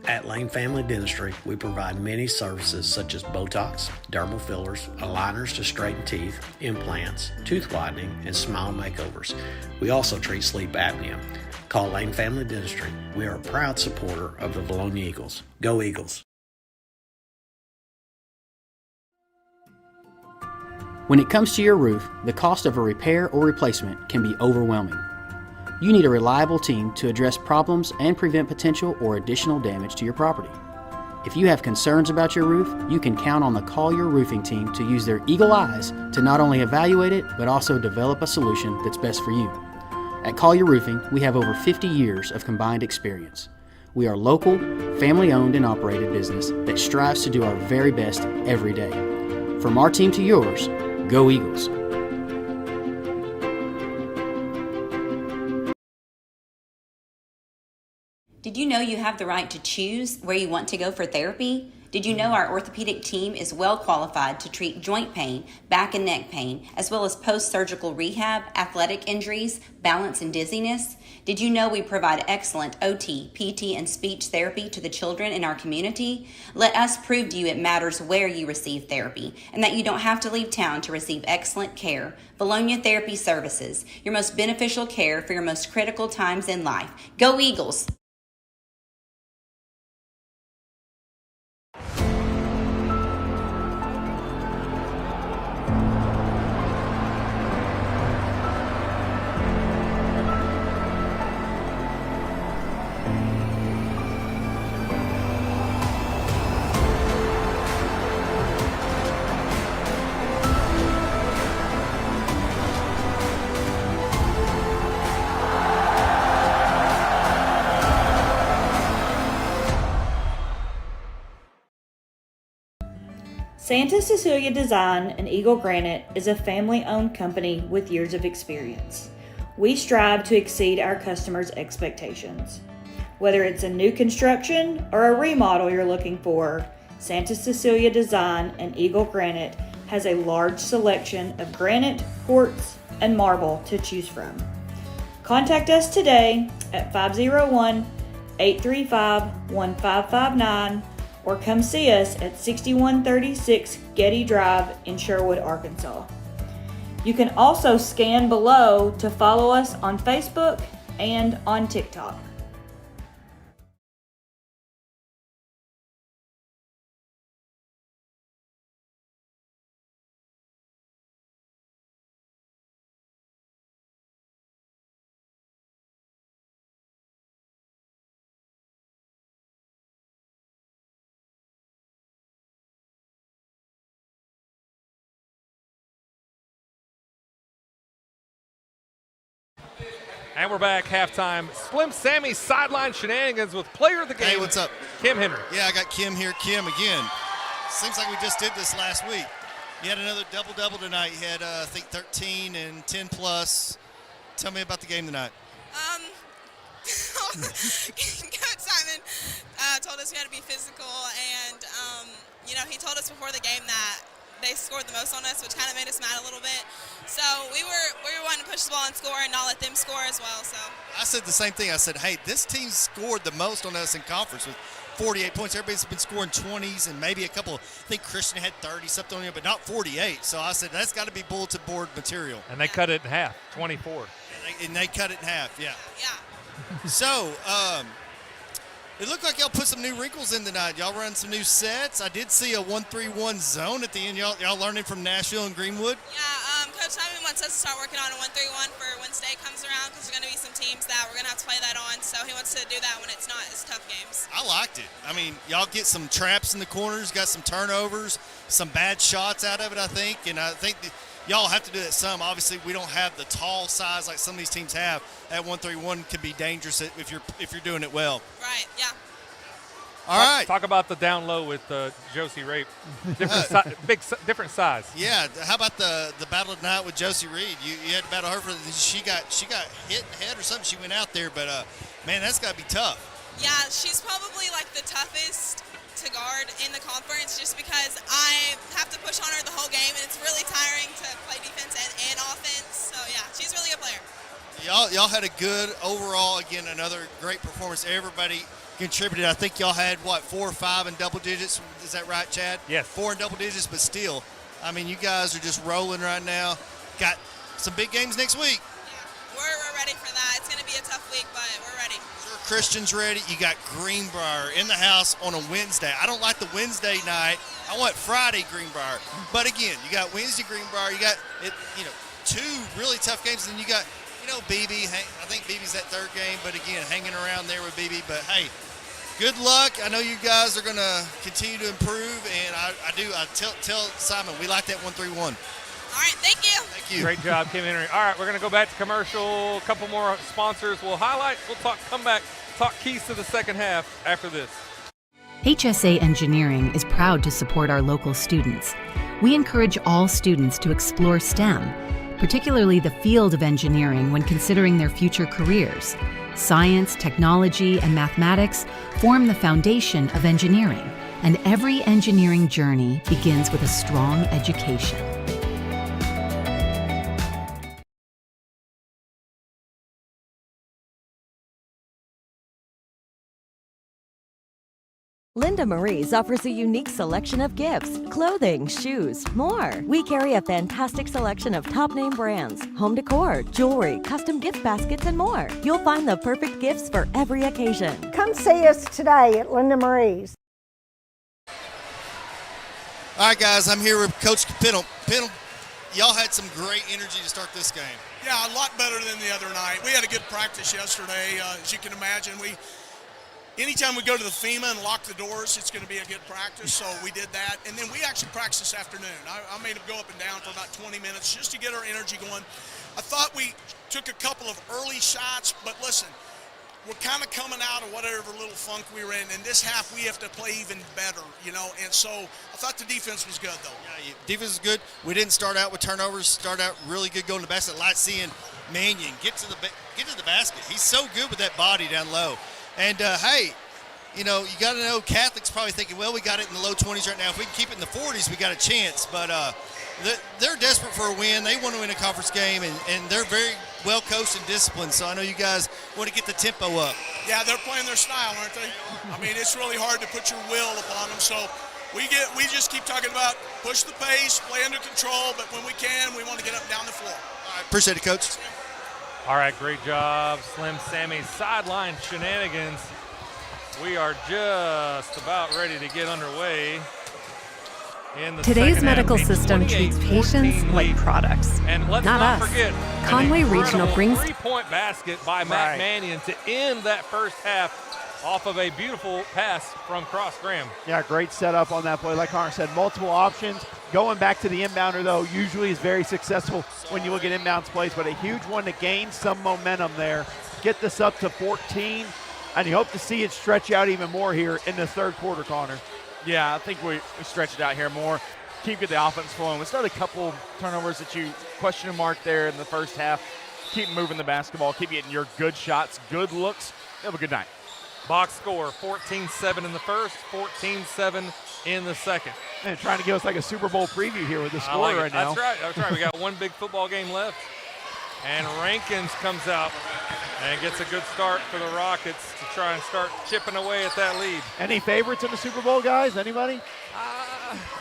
At Lane Family Dentistry, we provide many services such as Botox, dermal fillers, aligners to straighten teeth, implants, tooth whitening, and smile makeovers. We also treat sleep apnea. Call Lane Family Dentistry. We are a proud supporter of the Vilonia Eagles. Go Eagles! When it comes to your roof, the cost of a repair or replacement can be overwhelming. You need a reliable team to address problems and prevent potential or additional damage to your property. If you have concerns about your roof, you can count on the Collier Roofing team to use their eagle eyes to not only evaluate it, but also develop a solution that's best for you. At Collier Roofing, we have over 50 years of combined experience. We are local, family-owned and operated business that strives to do our very best every day. From our team to yours, go Eagles! Did you know you have the right to choose where you want to go for therapy? Did you know our orthopedic team is well qualified to treat joint pain, back and neck pain, as well as post-surgical rehab, athletic injuries, balance and dizziness? Did you know we provide excellent OT, PT, and speech therapy to the children in our community? Let us prove to you it matters where you receive therapy and that you don't have to leave town to receive excellent care. Vilonia Therapy Services, your most beneficial care for your most critical times in life. Go Eagles! Santa Cecilia Design and Eagle Granite is a family-owned company with years of experience. we strive to exceed our customers' expectations. Whether it's a new construction or a remodel you're looking for, Santa Cecilia Design and Eagle Granite has a large selection of granite, quartz, and marble to choose from. Contact us today at 501-835-1559 or come see us at 6136 Getty Drive in Sherwood, Arkansas. You can also scan below to follow us on Facebook and on TikTok. And we're back, halftime. Slim Sammy sideline shenanigans with player of the game. Hey, what's up? Kim Henry. Yeah, I got Kim here. Kim, again, seems like we just did this last week. You had another double-double tonight. You had, I think, 13 and 10+. Tell me about the game tonight. Coach Simon told us we had to be physical, and, he told us before the game that they scored the most on us, which kind of made us mad a little bit. So we were wanting to push the ball and score and not let them score as well. So I said the same thing. I said, hey, this team scored the most on us in conference with 48 points. Everybody's been scoring 20s and maybe a couple. I think Christian had 30 something on here, but not 48. So I said that's got to be bulletin board material. And they cut it in half, 24. And they cut it in half. Yeah. So it looked like y'all put some new wrinkles in tonight. Y'all run some new sets. I did see a 1-3-1 zone at the end. Y'all learning from Nashville and Greenwood? yeah, Coach Simon wants us to start working on a 1-3-1 for Wednesday comes around because there's going to be some teams that we're going to have to play that on. So he wants to do that when it's not as tough games. I liked it. I mean, y'all get some traps in the corners, got some turnovers, some bad shots out of it, I think. And I think y'all have to do that some. Obviously, we don't have the tall size like some of these teams have. That 1-3-1 can be dangerous if you're doing it well. Right, yeah. All right. Talk about the down low with Josie Rape. Different size. Yeah. How about the battle tonight with Josie Reed? You had to battle her for she got hit in the head or something. She went out there, but man, that's got to be tough. Yeah, she's probably like the toughest to guard in the conference just because I have to push on her the whole game, and it's really tiring to play defense and offense. So yeah, she's really a good player. Y'all had a good overall. Again, another great performance. Everybody contributed. I think y'all had 4 or 5 in double digits. Is that right, Chad? Yes. 4 in double digits, but still, I mean, you guys are just rolling right now. Got some big games next week. Yeah, we're ready for that. It's going to be a tough week, but we're ready. Sure, Christian's ready. You got Greenbrier in the house on a Wednesday. I don't like the Wednesday night. I want Friday Greenbrier. But again, you got Wednesday Greenbrier. You got 2 really tough games, and you got BB. I think BB's that third game, but again, hanging around there with BB. But hey, good luck. I know you guys are going to continue to improve, and I tell Simon we like that 1-3-1. All right, thank you. Thank you. Great job, Kim Henry. All right, we're going to go back to commercial. A couple more sponsors. We'll come back, talk keys to the second half after this. HSA Engineering is proud to support our local students. We encourage all students to explore STEM, particularly the field of engineering when considering their future careers. Science, technology, and mathematics form the foundation of engineering, and every engineering journey begins with a strong education. Linda Marie's offers a unique selection of gifts, clothing, shoes, more. We carry a fantastic selection of top-name brands, home decor, jewelry, custom gift baskets, and more. You'll find the perfect gifts for every occasion. Come see us today at Linda Marie's. All right, guys, I'm here with Coach Pennell. Pennell, y'all had some great energy to start this game. Yeah, a lot better than the other night. We had a good practice yesterday. As you can imagine, anytime we go to the FEMA and lock the doors, it's going to be a good practice, so we did that. And then we actually practiced this afternoon. I made them go up and down for about 20 minutes just to get our energy going. I thought we took a couple of early shots, but listen, we're kind of coming out of whatever little funk we were in. And this half, we have to play even better, And so I thought the defense was good, though. Yeah, defense is good. We didn't start out with turnovers. Start out really good going to the basket. Like seeing Mannion, get to the basket. He's so good with that body down low. And, hey, you know, you got to know Catholic's probably thinking, well, we got it in the low 20s right now. If we can keep it in the 40s, we got a chance. But they're desperate for a win. They want to win a conference game, and they're very well coached and disciplined. So I know you guys want to get the tempo up. Yeah, they're playing their style, aren't they? I mean, it's really hard to put your will upon them. So we just keep talking about push the pace, play under control, but when we can, we want to get up and down the floor. All right, appreciate it, Coach. All right, great job, Slim Sammy. Sideline shenanigans. We are just about ready to get underway. In the Today's second medical half, system treats patients like products, and let's not us. Forget Conway an Regional brings three-point basket by Matt Mannion to end that first half off of a beautiful pass from Cross Graham. Yeah, great setup on that play. Like Connor said, multiple options. Going back to the inbounder, though, usually is very successful when you look at inbounds plays, but a huge one to gain some momentum there. Get this up to 14, and you hope to see it stretch out even more here in the third quarter, Connor. Yeah, I think we stretch it out here more. Keep the offense flowing. Let's start a couple turnovers that you question mark there in the first half. Keep moving the basketball. Keep getting your good shots, good looks. Have a good night. Box score, 14-7 in the first, 14-7 in the second. And trying to give us like a Super Bowl preview here with the score like right now. That's right. We got one big football game left. And Rankins comes out and gets a good start for the Rockets to try and start chipping away at that lead. Any favorites in the Super Bowl, guys? Anybody?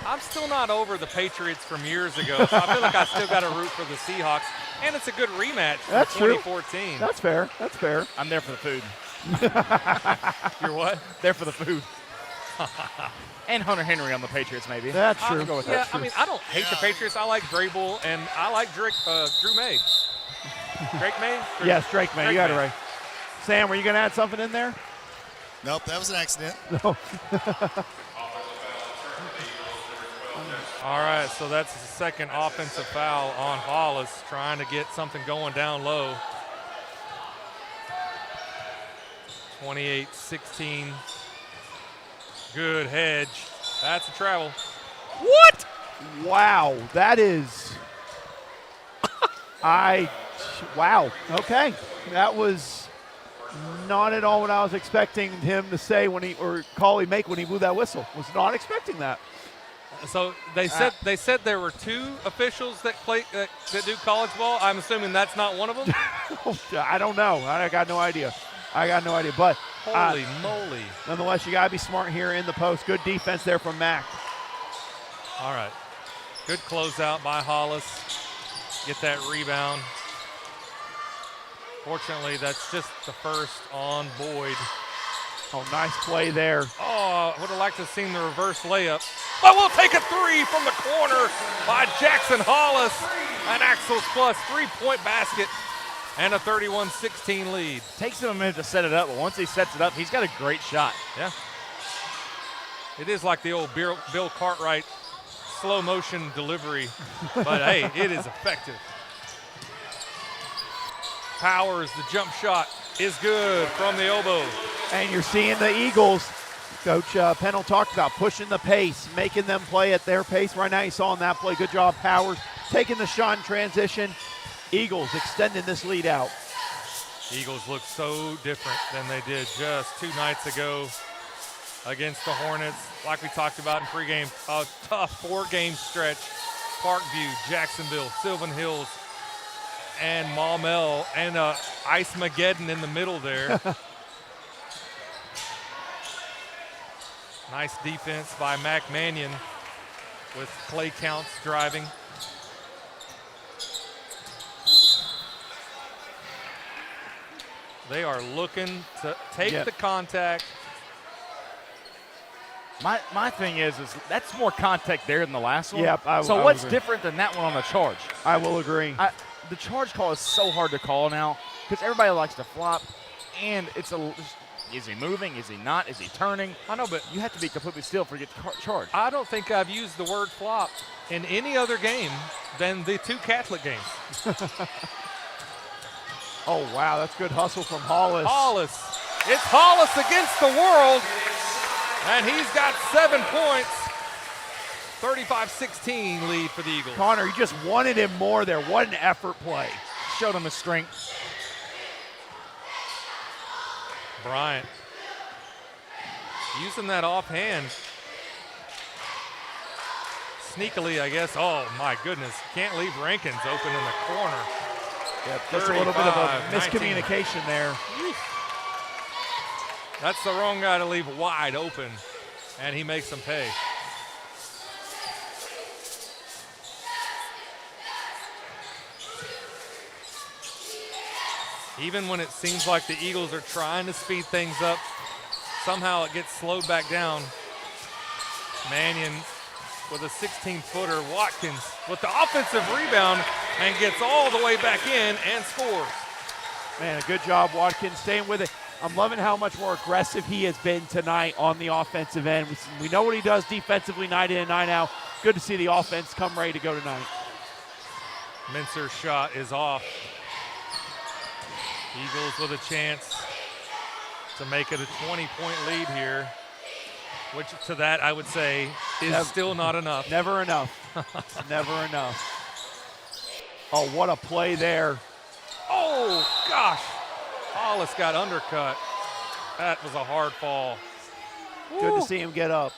I'm still not over the Patriots from years ago, so I feel like I still got to root for the Seahawks. And it's a good rematch from 2014. True. That's fair. That's fair. I'm there for the food. You're what? There for the food. And Hunter Henry on the Patriots, maybe. That's true. Go with yeah, that. I mean, I don't hate the Patriots. I like Vrabel, and I like Drew May. Drake May? Yes, Drake May. You got it right. Sam, were you going to add something in there? Nope, that was an accident. No. All right, so that's the second offensive foul on Hollis, trying to get something going down low. 28-16. Good hedge. That's a travel. What? Wow, that is. Wow. Okay, that was not at all what I was expecting him to say when he make when he blew that whistle. Was not expecting that. So they said there were two officials that do college ball. I'm assuming that's not one of them. I don't know. I got no idea. But holy moly! Nonetheless, you gotta be smart here in the post. Good defense there from Mac. All right, good closeout by Hollis. Get that rebound. Fortunately, that's just the first on Boyd. Oh, nice play there. Oh, I would have liked to have seen the reverse layup. But we'll take a three from the corner by Jackson Hollis. An Axles Plus three-point basket and a 31-16 lead. Takes him a minute to set it up, but once he sets it up, he's got a great shot. Yeah. It is like the old Bill Cartwright slow motion delivery, but hey, it is effective. Powers, the jump shot is good from the elbow. And you're seeing the Eagles, Coach Pennell talked about pushing the pace, making them play at their pace. Right now you saw in that play, good job, Powers, taking the shot in transition. Eagles extending this lead out. Eagles look so different than they did just 2 nights ago against the Hornets. Like we talked about in pregame, a tough 4-game stretch. Parkview, Jacksonville, Sylvan Hills, and Maumelle, and Ice-Mageddon in the middle there. Nice defense by Mac Mannion with play counts driving. They are looking to take the contact. My thing is that's more contact there than the last one. Yep. So what's different than that one on the charge? I will agree. The charge call is so hard to call now because everybody likes to flop, and is he moving? Is he not? Is he turning? I know, but you have to be completely still for you to get charged. I don't think I've used the word flop in any other game than the 2 Catholic games. Oh, wow, that's good hustle from Hollis. It's Hollis against the world, and he's got 7 points. 35-16 lead for the Eagles. Connor, you just wanted him more there. What an effort play. showed him his strength. Bryant using that offhand. Sneakily, I guess. Oh, my goodness. Can't leave Rankins open in the corner. Yeah, just a little bit of a 19. miscommunication there. That's the wrong guy to leave wide open, and he makes them pay. Even when it seems like the Eagles are trying to speed things up, somehow it gets slowed back down. Mannion with a 16-footer. Watkins with the offensive rebound and gets all the way back in and scores. Man, a good job, Watkins, staying with it. I'm loving how much more aggressive he has been tonight on the offensive end. We know what he does defensively night in and night out. Good to see the offense come ready to go tonight. Mincer's shot is off. Eagles with a chance to make it a 20-point lead here, which to that I would say is still not enough. Never enough. Never enough. Oh, what a play there. Oh, gosh. Hollis got undercut. That was a hard fall. Good Woo. to see him get up.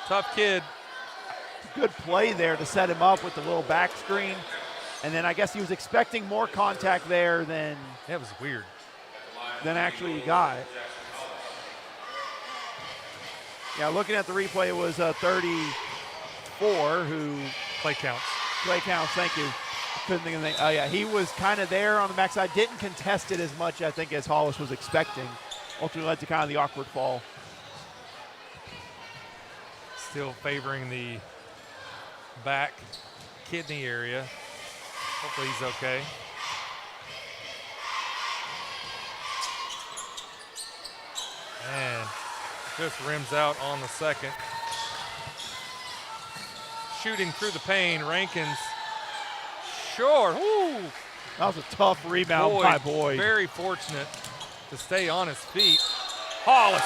Tough kid. Good play there to set him up with the little back screen. And then I guess he was expecting more contact there than that was weird. Than actually he got. Yeah, looking at the replay, it was 34 who play counts. Play counts, thank you. Couldn't think of anything. Oh yeah, he was kind of there on the backside. Didn't contest it as much, I think, as Hollis was expecting. Ultimately led to kind of the awkward fall. Still favoring the back kidney area. Hopefully he's okay. And just rims out on the second. Shooting through the pain, Rankins. Short. Woo. That was a tough rebound by Boyd. Very fortunate to stay on his feet. Hollis.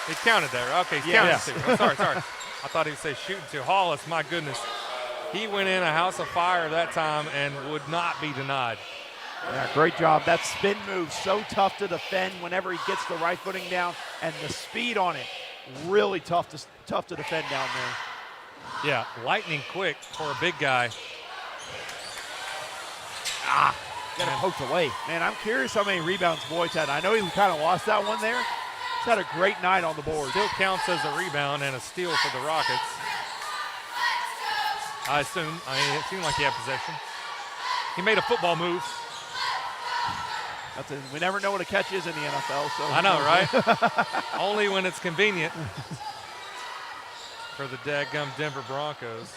He counted there. Okay, he's counted too. I'm sorry. I thought he would say shooting too. Hollis, my goodness. He went in a house of fire that time and would not be denied. Yeah, great job. That spin move, so tough to defend whenever he gets the right footing down, and the speed on it, really tough to defend down there. Yeah, lightning quick for a big guy. Got it poked away. Man, I'm curious how many rebounds Boyd's had. I know he kind of lost that one there. He's had a great night on the board. Still counts as a rebound and a steal for the Rockets. I assume. I mean, it seemed like he had possession. He made a football move. We never know what a catch is in the NFL. So I know, right? Only when it's convenient for the dadgum Denver Broncos.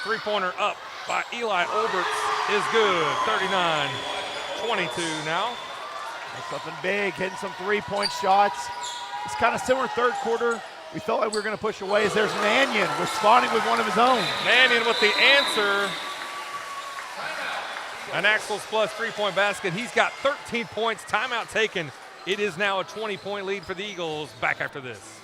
Three-pointer up by Eli Olberts is good. 39-22 now. That's something big, hitting some three-point shots. It's kind of similar third quarter. We felt like we were going to push away as there's Mannion responding with one of his own. Mannion with the answer. An Axles Plus three-point basket. He's got 13 points. Timeout taken. It is now a 20-point lead for the Eagles. Back after this.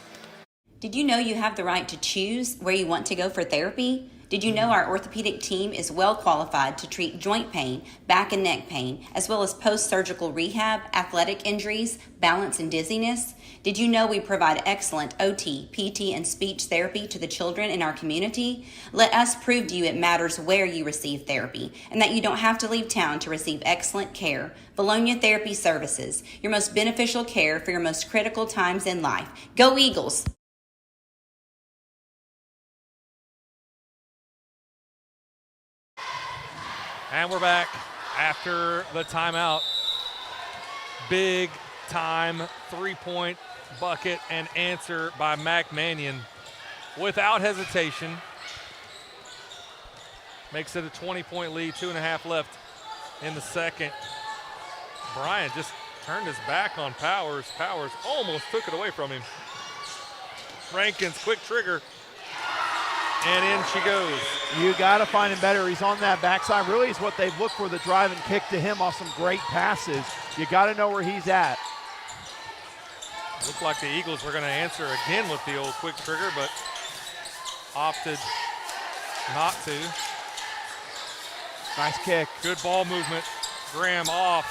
Did you know you have the right to choose where you want to go for therapy? Did you know our orthopedic team is well qualified to treat joint pain, back and neck pain, as well as post-surgical rehab, athletic injuries, balance and dizziness? Did you know we provide excellent OT, PT, and speech therapy to the children in our community? Let us prove to you it matters where you receive therapy and that you don't have to leave town to receive excellent care. Vilonia Therapy Services, your most beneficial care for your most critical times in life. Go Eagles! And we're back after the timeout. Big time three-point bucket and answer by Mac Mannion without hesitation. Makes it a 20-point lead, 2.5 left in the second. Bryant just turned his back on Powers. Powers almost took it away from him. Rankins, quick trigger. And in she goes. You got to find him better. He's on that backside. Really is what they've looked for, the drive and kick to him off some great passes. You got to know where he's at. Looked like the Eagles were going to answer again with the old quick trigger, but opted not to. Nice kick. Good ball movement. Graham off.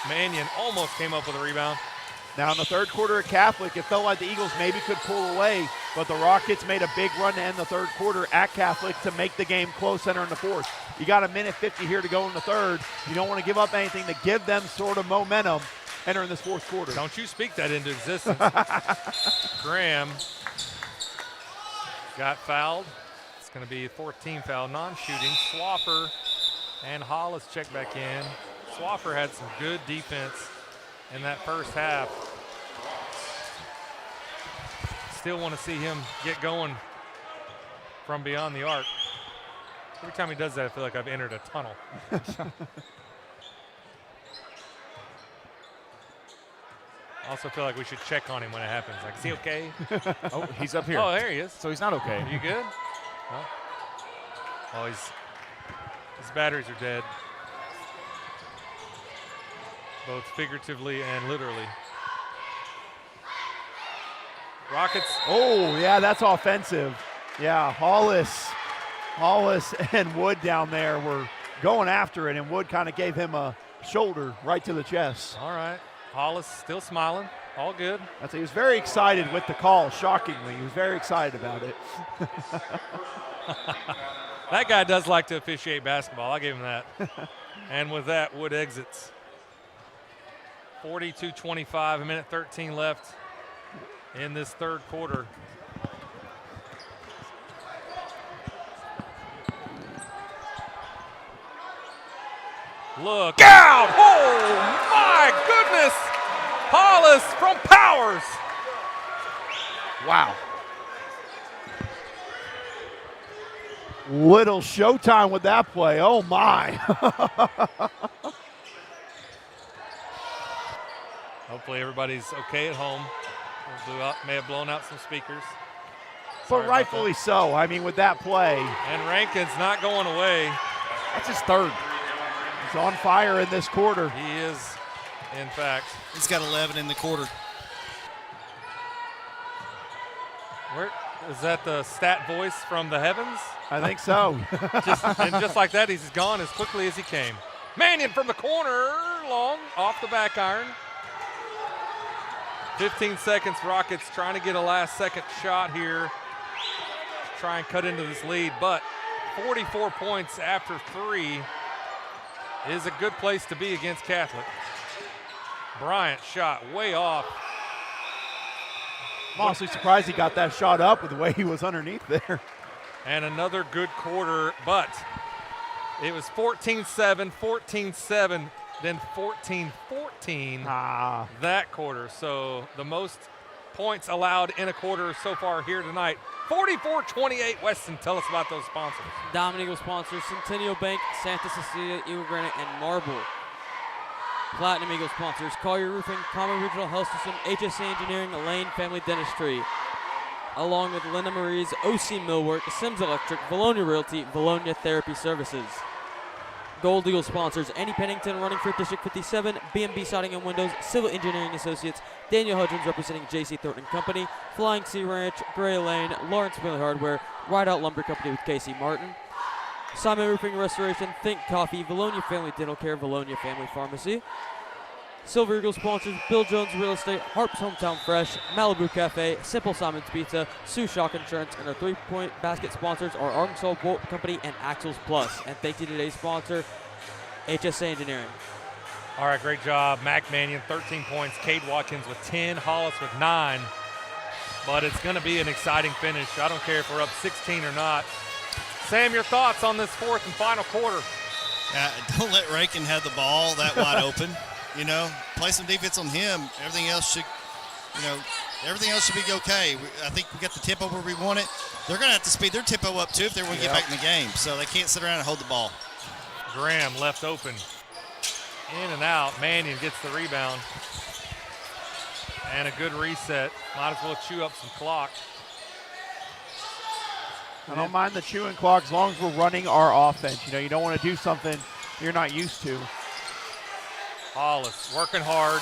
Mannion almost came up with a rebound. Now in the third quarter at Catholic, it felt like the Eagles maybe could pull away, but the Rockets made a big run to end the third quarter at Catholic to make the game close entering the fourth. You got a minute 50 here to go in the third. You don't want to give up anything to give them sort of momentum entering this fourth quarter. Don't you speak that into existence. Graham got fouled. It's going to be a 14 foul, non-shooting. Swaffer and Hollis check back in. Swaffer had some good defense in that first half. Still want to see him get going from beyond the arc. Every time he does that, I feel like I've entered a tunnel. Also feel like we should check on him when it happens. Like, is he okay? Oh, he's up here. Oh, there he is. So he's not okay. Are you good? No? Oh, his batteries are dead. Both figuratively and literally. Rockets. Oh, yeah, that's offensive. Yeah, Hollis and Wood down there were going after it, and Wood kind of gave him a shoulder right to the chest. All right. Hollis still smiling. All good. He was very excited with the call, shockingly. He was very excited about it. That guy does like to officiate basketball. I'll give him that. And with that, Wood exits. 42-25, a minute 13 left in this third quarter. Look out! Oh my goodness! Hollis from Powers. Wow. Little showtime with that play. Oh my. Hopefully everybody's okay at home. May have blown out some speakers. But rightfully so. I mean, with that play. And Rankin's not going away. That's his third. He's on fire in this quarter. He is, in fact. He's got 11 in the quarter. Is that the stat voice from the heavens? I think so. just like that, he's gone as quickly as he came. Mannion from the corner, long, off the back iron. 15 seconds, Rockets trying to get a last-second shot here to try and cut into this lead, but 44 points after 3 is a good place to be against Catholic. Bryant shot way off. I'm honestly surprised he got that shot up with the way he was underneath there. And another good quarter, but it was 14-7, 14-7, then 14-14 that quarter. So the most points allowed in a quarter so far here tonight. 44-28. Weston, tell us about those sponsors. Diamond Eagle sponsors Centennial Bank, Santa Cecilia, Eagle Granite, and Marble. Platinum Eagle sponsors Collier Roofing, Common Regional Health System, HSA Engineering, Lane Family Dentistry. Along with Linda Marie's OC Millwork, Sims Electric, Vilonia Realty, Vilonia Therapy Services. Gold Eagle sponsors Annie Pennington running for District 57, B&B Siding and Windows, Civil Engineering Associates, Daniel Hudgens representing J.C. Thornton Company, Flying Sea Ranch, Gray Lane, Lawrence Family Hardware, Rideout Lumber Company with Casey Martin, Simon Roofing Restoration, Think Coffee, Vilonia Family Dental Care, Vilonia Family Pharmacy. Silver Eagle sponsors Bill Jones Real Estate, Harp's Hometown Fresh, Malibu Cafe, Simple Simon's Pizza, Sue Shock Insurance, and our 3-point basket sponsors are Arkansas Bolt Company and Axles Plus. And thank you to today's sponsor, HSA Engineering. All right, great job. Mac Mannion, 13 points. Cade Watkins with 10. Hollis with 9. But it's going to be an exciting finish. I don't care if we're up 16 or not. Sam, your thoughts on this fourth and final quarter? Don't let Rankin have the ball that wide open. You know, play some defense on him. Everything else should be okay. I think we got the tempo where we want it. They're going to have to speed their tempo up too if they want to get back in the game. So they can't sit around and hold the ball. Graham left open. In and out. Mannion gets the rebound. And a good reset. Might as well chew up some clock. I don't mind the chewing clock as long as we're running our offense. You know, you don't want to do something you're not used to. Hollis working hard.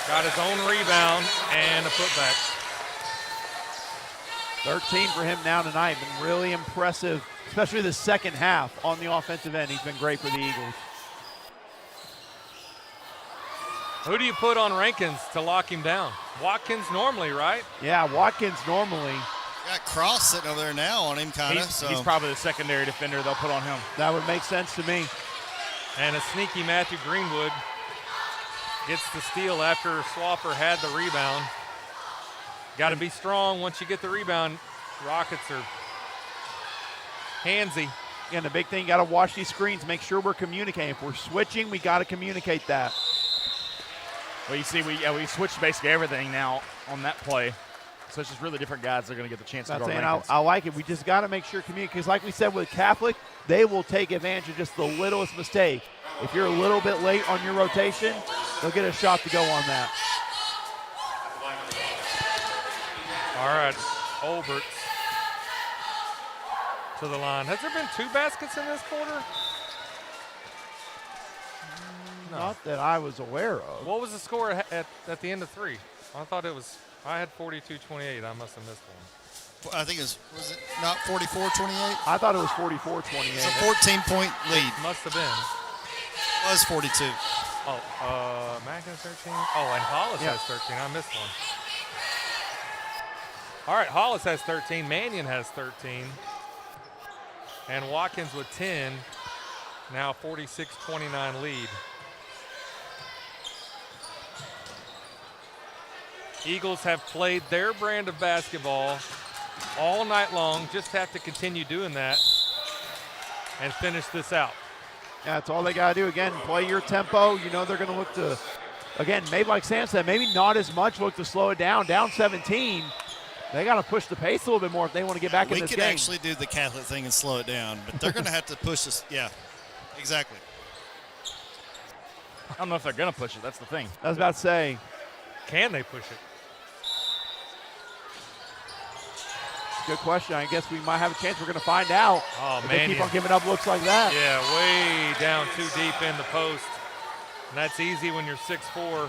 Got his own rebound and a putback. 13 for him now tonight. Been really impressive, especially the second half on the offensive end. He's been great for the Eagles. Who do you put on Rankins to lock him down? Watkins normally, right? Yeah, Watkins normally. Got Cross sitting over there now on him, kind of. He's probably the secondary defender they'll put on him. That would make sense to me. And a sneaky Matthew Greenwood gets the steal after Swapper had the rebound. Got to be strong once you get the rebound. Rockets are handsy. Again, the big thing, got to watch these screens, make sure we're communicating. If we're switching, we got to communicate that. Well, you see, we switched basically everything now on that play. So it's just really different guys that are going to get the chance to go on. I like it. We just got to make sure communicate, because like we said with Catholic, they will take advantage of just the littlest mistake. If you're a little bit late on your rotation, they'll get a shot to go on that. All right, Olbert to the line. Has there been 2 baskets in this quarter? No. Not that I was aware of. What was the score at the end of 3? I thought it was, I had 42-28. I must have missed one. I think was it not 44-28? I thought it was 44-28. It's a 14-point lead. Must have been. It was 42. Oh, Mack has 13. Oh, and Hollis has 13. I missed one. All right, Hollis has 13. Mannion has 13. And Watkins with 10. Now 46-29 lead. Eagles have played their brand of basketball all night long. Just have to continue doing that and finish this out. Yeah, that's all they got to do. Again, play your tempo. You know they're going to look to, again, maybe like Sam said, maybe not as much look to slow it down. Down 17. They got to push the pace a little bit more if they want to get back in this game. We could actually do the Catholic thing and slow it down, but they're going to have to push this. Yeah, exactly. I don't know if they're going to push it. That's the thing. I was about to say. Can they push it? Good question. I guess we might have a chance. We're going to find out. Oh, if man. They keep on giving up looks like that. Yeah, way down too deep in the post. And that's easy when you're 6'4".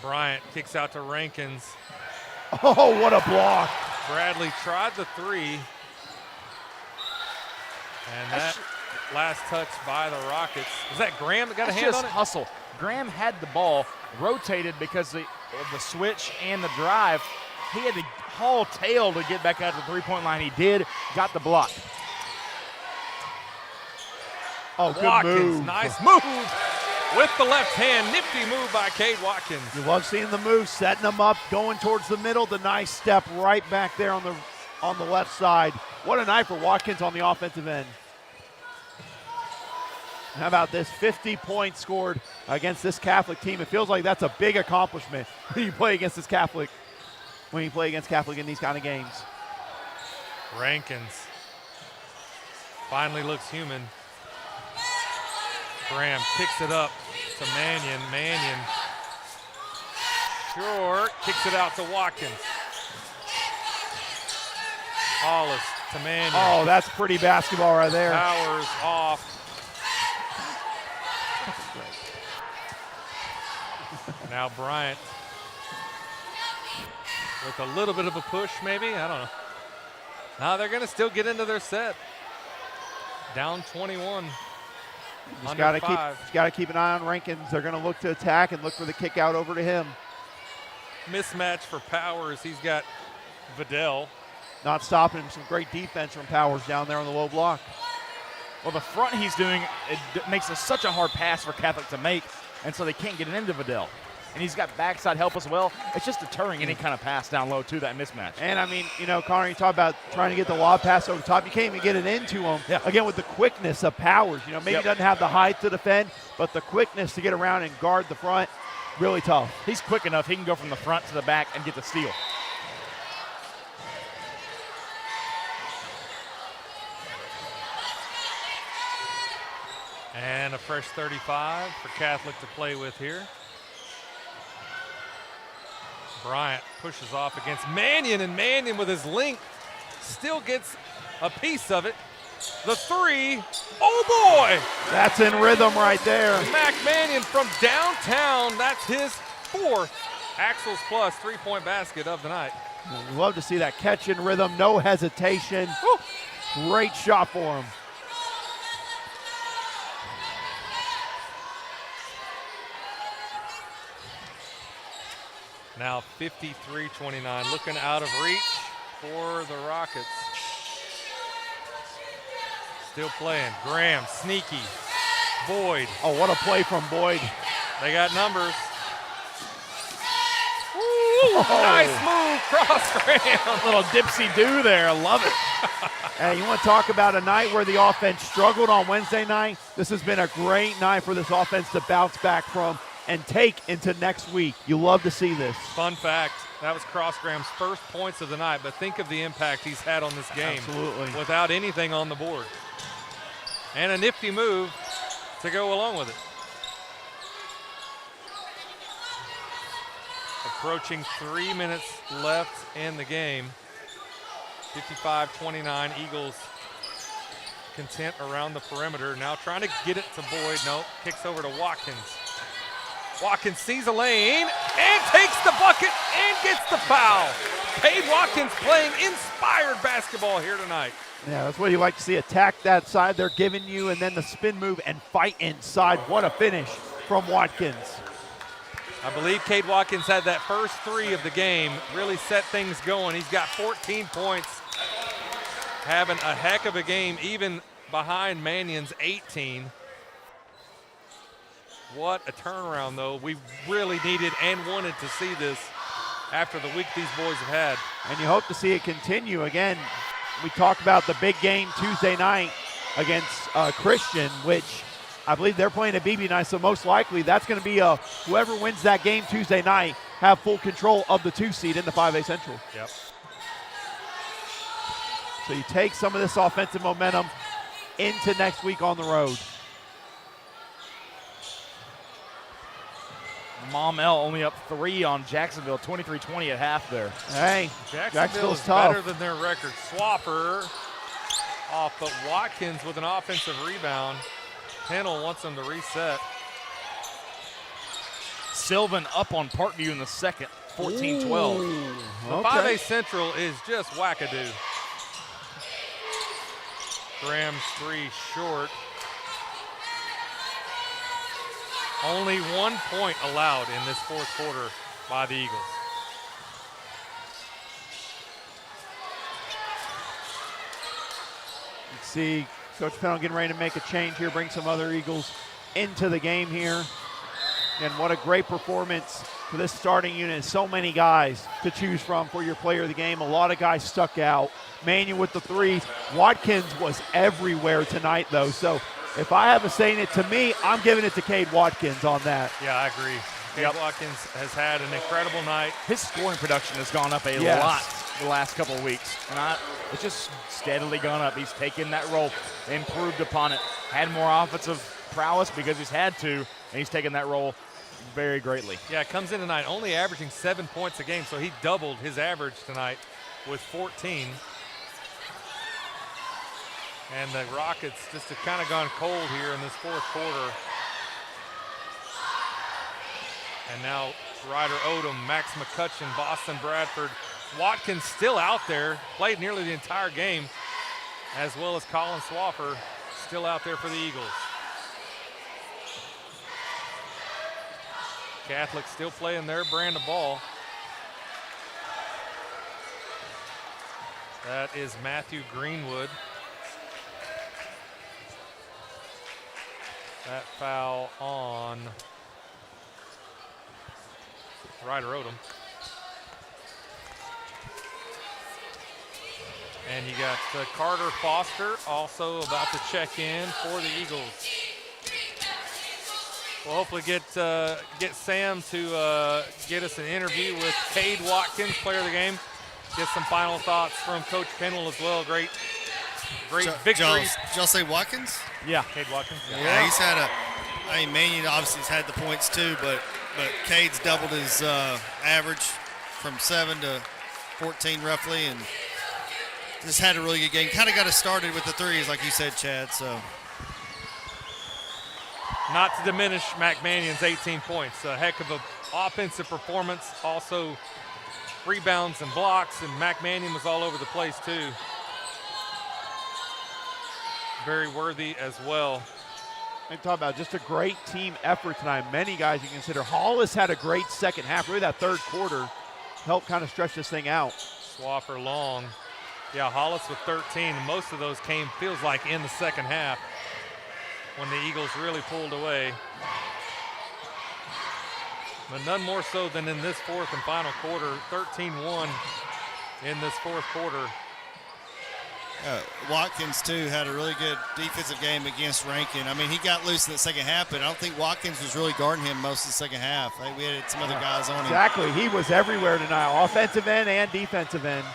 Bryant kicks out to Rankins. Oh, what a block. Bradley tried the 3. And that last touch by the Rockets. Was that Graham that got a hand on it? Hustle. Graham had the ball, rotated because of the switch and the drive. He had to haul tail to get back out to the three-point line. He did, got the block. Oh, good Watkins, move. nice move with the left hand. Nifty move by Cade Watkins. You love seeing the move, setting them up, going towards the middle. The nice step right back there on the left side. What a night for Watkins on the offensive end. How about this 50 points scored against this Catholic team? It feels like that's a big accomplishment when you play against this Catholic, in these kind of games. Rankins finally looks human. Graham kicks it up to Mannion. Mannion short, kicks it out to Watkins. Hollis to Mannion. Oh, that's pretty basketball right there. Powers off. Now Bryant with a little bit of a push, maybe. I don't know. Now they're going to still get into their set. Down 21. Just got to keep an eye on Rankins. They're going to look to attack and look for the kick out over to him. Mismatch for Powers. He's got Vidal. Not stopping him. Some great defense from Powers down there on the low block. Well, the front he's doing, it makes it such a hard pass for Catholic to make, and so they can't get it into Vidal. And he's got backside help as well. It's just deterring any kind of pass down low to that mismatch. And, I mean, you know, Connor, you talk about trying to get the lob pass over the top. You can't even get it into him. Yeah. Again, with the quickness of Powers. You know, maybe he doesn't have the height to defend, but the quickness to get around and guard the front, really tough. He's quick enough. He can go from the front to the back and get the steal. And a fresh 35 for Catholic to play with here. Bryant pushes off against Mannion, and Mannion with his length still gets a piece of it. The 3, oh boy! That's in rhythm right there. Mac Mannion from downtown, that's his 4th Axel's plus three-point basket of the night. We love to see that catch in rhythm, no hesitation. Woo. Great shot for him. Now 53-29, looking out of reach for the Rockets. Still playing. Graham, sneaky. Boyd. Oh, what a play from Boyd. They got numbers. Ooh, nice move, cross Graham. Little dipsy-do there, I love it. Hey, you want to talk about a night where the offense struggled on Wednesday night? This has been a great night for this offense to bounce back from and take into next week. You love to see this. Fun fact, that was Cross Graham's first points of the night, but think of the impact he's had on this game. Absolutely. Without anything on the board. And a nifty move to go along with it. Approaching 3 minutes left in the game. 55-29, Eagles content around the perimeter. Now trying to get it to Boyd. Nope, kicks over to Watkins. Watkins sees a lane and takes the bucket and gets the foul. Cade Watkins playing inspired basketball here tonight. Yeah, that's what you like to see. Attack that side they're giving you, and then the spin move and fight inside. What a finish from Watkins. I believe Cade Watkins had that first three of the game, really set things going. He's got 14 points, having a heck of a game, even behind Mannion's 18. What a turnaround, though. We really needed and wanted to see this after the week these boys have had. And you hope to see it continue. Again, we talked about the big game Tuesday night against Christian, which I believe they're playing at BB night, so most likely that's going to be whoever wins that game Tuesday night have full control of the 2 seed in the 5A Central. Yep. So you take some of this offensive momentum into next week on the road. Maumelle only up 3 on Jacksonville, 23-20 at half there. Hey, Jacksonville's tough. better than their record. Swapper off, but Watkins with an offensive rebound. Pennell wants them to reset. Sylvan up on Parkview in the second, 14-12. The 5A Central is just wackadoo. Graham's three short. Only 1 point allowed in this fourth quarter by the Eagles. You see Coach Pennell getting ready to make a change here, bring some other Eagles into the game here. And what a great performance for this starting unit. So many guys to choose from for your player of the game. A lot of guys stuck out. Mannion with the threes. Watkins was everywhere tonight, though. So if I have a say in it, to me, I'm giving it to Cade Watkins on that. Yeah, I agree. Cade Watkins has had an incredible night. His scoring production has gone up a lot the last couple of weeks. And it's just steadily gone up. He's taken that role, improved upon it, had more offensive prowess because he's had to, and he's taken that role very greatly. Yeah, comes in tonight only averaging 7 points a game, so he doubled his average tonight with 14. And the Rockets just have kind of gone cold here in this fourth quarter. And now Ryder Odom, Max McCutcheon, Boston Bradford. Watkins still out there, played nearly the entire game, as well as Colin Swaffer still out there for the Eagles. Catholic still playing their brand of ball. That is Matthew Greenwood. That foul on Ryder Odom. And you got Carter Foster also about to check in for the Eagles. We'll hopefully get Sam to get us an interview with Cade Watkins, player of the game. Get some final thoughts from Coach Pennell as well. Great victory. Did y'all say Watkins? Yeah. Cade Watkins. Yeah, he's had Mannion obviously has had the points too, but Cade's doubled his average from 7 to 14 roughly, and just had a really good game. Kind of got us started with the threes, like you said, Chad. So, not to diminish Mac Mannion's 18 points. A heck of a offensive performance, also rebounds and blocks, and Mac Mannion was all over the place too. Very worthy as well. I talk about just a great team effort tonight. Many guys you consider. Hollis had a great second half. Really that third quarter helped kind of stretch this thing out. Swaffer long. Yeah, Hollis with 13. Most of those came, feels like, in the second half when the Eagles really pulled away. But none more so than in this fourth and final quarter. 13-1 in this fourth quarter. Watkins, too, had a really good defensive game against Rankin. I mean, he got loose in the second half, but I don't think Watkins was really guarding him most of the second half. We had some other guys on him. Exactly. He was everywhere tonight, offensive end and defensive end.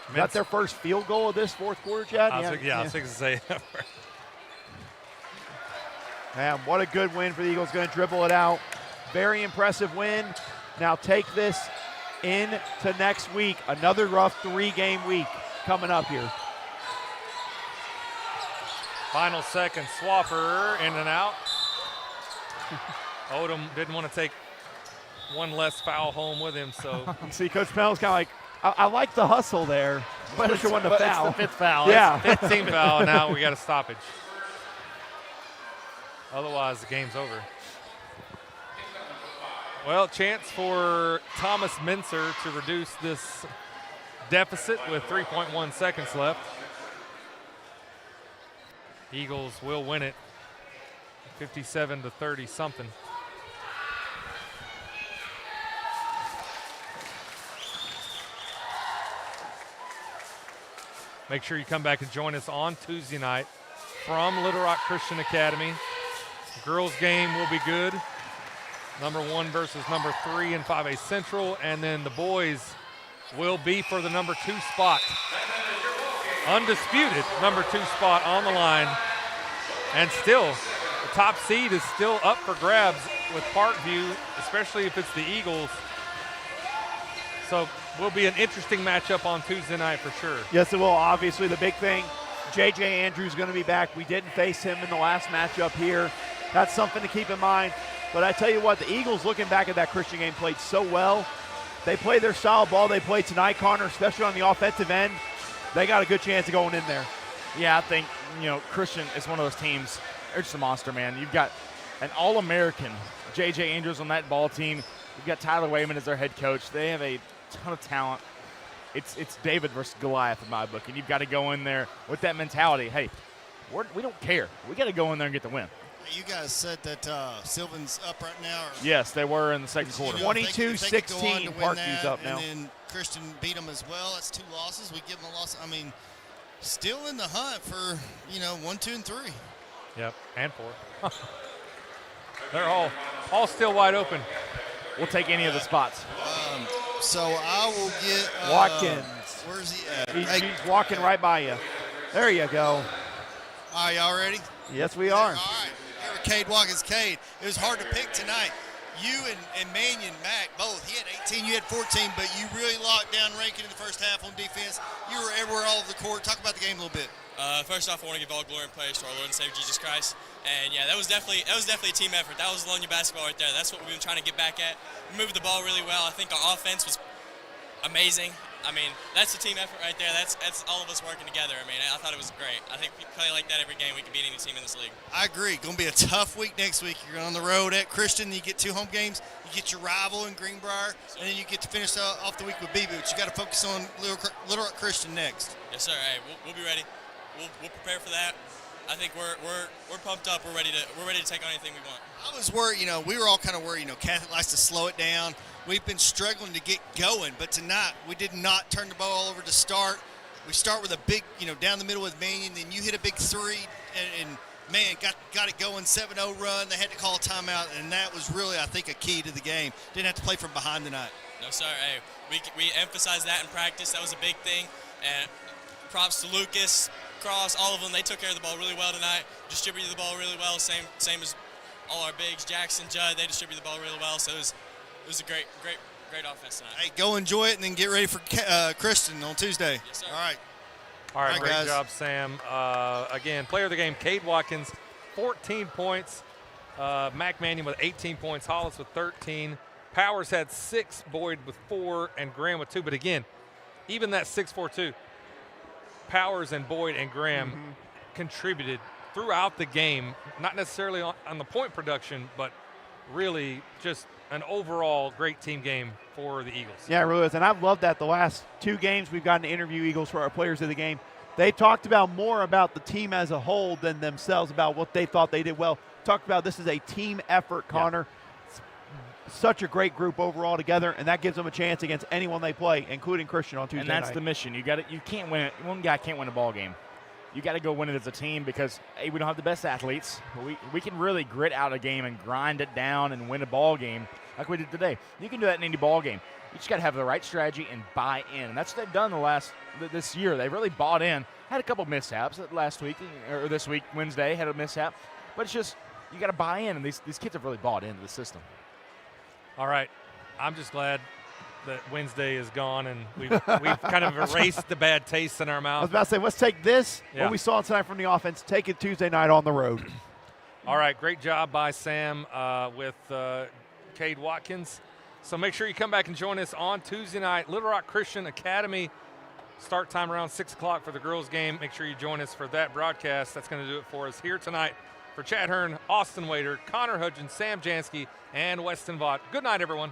Is that their first field goal of this fourth quarter, Chad? I was fixing to say. Man, what a good win for the Eagles. Going to dribble it out. Very impressive win. Now take this into next week. Another rough 3-game week coming up here. Final second, Swaffer in and out. Odom didn't want to take one less foul home with him, so. See, Coach Pennell's kind of like, I like the hustle there, but it's the foul. It's the 5th foul. Yeah. 15 foul, and now we got a stoppage. Otherwise, the game's over. Well, chance for Thomas Mincer to reduce this deficit with 3.1 seconds left. Eagles will win it 57-30 something. Make sure you come back and join us on Tuesday night from Little Rock Christian Academy. The girls game will be good. Number 1 versus number 3 in 5A Central, and then the boys will be for the number 2 spot. Undisputed number 2 spot on the line. And still, the top seed is still up for grabs with Parkview, especially if it's the Eagles. So will be an interesting matchup on Tuesday night for sure. Yes, it will. Obviously, the big thing, J.J. Andrews going to be back. We didn't face him in the last matchup here. That's something to keep in mind. But I tell you what, the Eagles, looking back at that Christian game, played so well. They played their style ball they played tonight, Connor, especially on the offensive end. They got a good chance of going in there. Yeah, I think, Christian is one of those teams. They're just a monster, man. You've got an All-American, J.J. Andrews, on that ball team. You've got Tyler Wayman as their head coach. They have a ton of talent. It's David versus Goliath in my book, and you've got to go in there with that mentality. Hey, we don't care. We got to go in there and get the win. You guys said that Sylvan's up right now? Yes, they were in the second quarter. 22-16, Parkview's up now. And then Christian beat them as well. That's 2 losses. We give them a loss. I mean, still in the hunt for, 1, 2, and 3. Yep, and 4. They're all still wide open. We'll take any of the spots. So I will get Watkins. Where's he at? He's walking right by you. There you go. All right, y'all ready? Yes, we are. All right. Here with Cade Watkins. Cade, it was hard to pick tonight. You and Mannion, Mac, both. He had 18, you had 14, but you really locked down Rankin in the first half on defense. You were everywhere all over the court. Talk about the game a little bit. First off, I want to give all glory and praise to our Lord and Savior Jesus Christ. And yeah, that was definitely a team effort. That was Vilonia basketball right there. That's what we've been trying to get back at. We moved the ball really well. I think our offense was amazing. I mean, that's a team effort right there. That's all of us working together. I mean, I thought it was great. I think we play like that every game. We can beat any team in this league. I agree. Going to be a tough week next week. You're on the road at Christian. You get 2 home games. You get your rival in Greenbrier, and then you get to finish off the week with B-Boots. You got to focus on Little Rock Christian next. Yes, sir. Hey, we'll be ready. We'll prepare for that. I think we're pumped up. We're ready to take on anything we want. I was worried. We were all kind of worried. Catholic likes to slow it down. We've been struggling to get going, but tonight we did not turn the ball over to start. We start with a big, down the middle with Mannion, then you hit a big 3, and man, got it going, 7-0 run. They had to call a timeout, and that was really, I think, a key to the game. Didn't have to play from behind tonight. No, sir. Hey, we emphasized that in practice. That was a big thing, and props to Lucas, Cross, all of them. They took care of the ball really well tonight, distributed the ball really well, same as all our bigs, Jackson, Judd. They distributed the ball really well, so it was a great offense tonight. Hey, go enjoy it and then get ready for Kristen on Tuesday. Yes, sir. All right, great guys. job, Sam. Again, player of the game, Cade Watkins, 14 points, Mac Mannion with 18 points, Hollis with 13. Powers had 6, Boyd with 4, and Graham with 2. But again, even that 6-4-2, Powers and Boyd and Graham contributed throughout the game, not necessarily on the point production, but really just an overall great team game for the Eagles. Yeah, it really is. And I've loved that the last 2 games we've gotten to interview Eagles for our players of the game. They talked about more about the team as a whole than themselves, about what they thought they did well. Talked about this is a team effort, Connor. Such a great group overall together, and that gives them a chance against anyone they play, including Christian on Tuesday night. And that's the mission. You can't win it. One guy can't win a ball game. You got to go win it as a team because, A, we don't have the best athletes, but we can really grit out a game and grind it down and win a ball game like we did today. You can do that in any ball game. You just got to have the right strategy and buy in. And that's what they've done this year. They've really bought in. Had a couple mishaps last week, or this week, Wednesday, had a mishap. But it's just, you got to buy in, and these kids have really bought into the system. All right. I'm just glad that Wednesday is gone and we've kind of erased the bad taste in our mouth. I was about to say, let's take this, what we saw tonight from the offense, take it Tuesday night on the road. All right, great job by Sam with Cade Watkins. So make sure you come back and join us on Tuesday night, Little Rock Christian Academy. Start time around 6 o'clock for the girls' game. Make sure you join us for that broadcast. That's going to do it for us here tonight. For Chad Hearn, Austin Wader, Connor Hudgens, Sam Jansky, and Weston Vaught. Good night, everyone.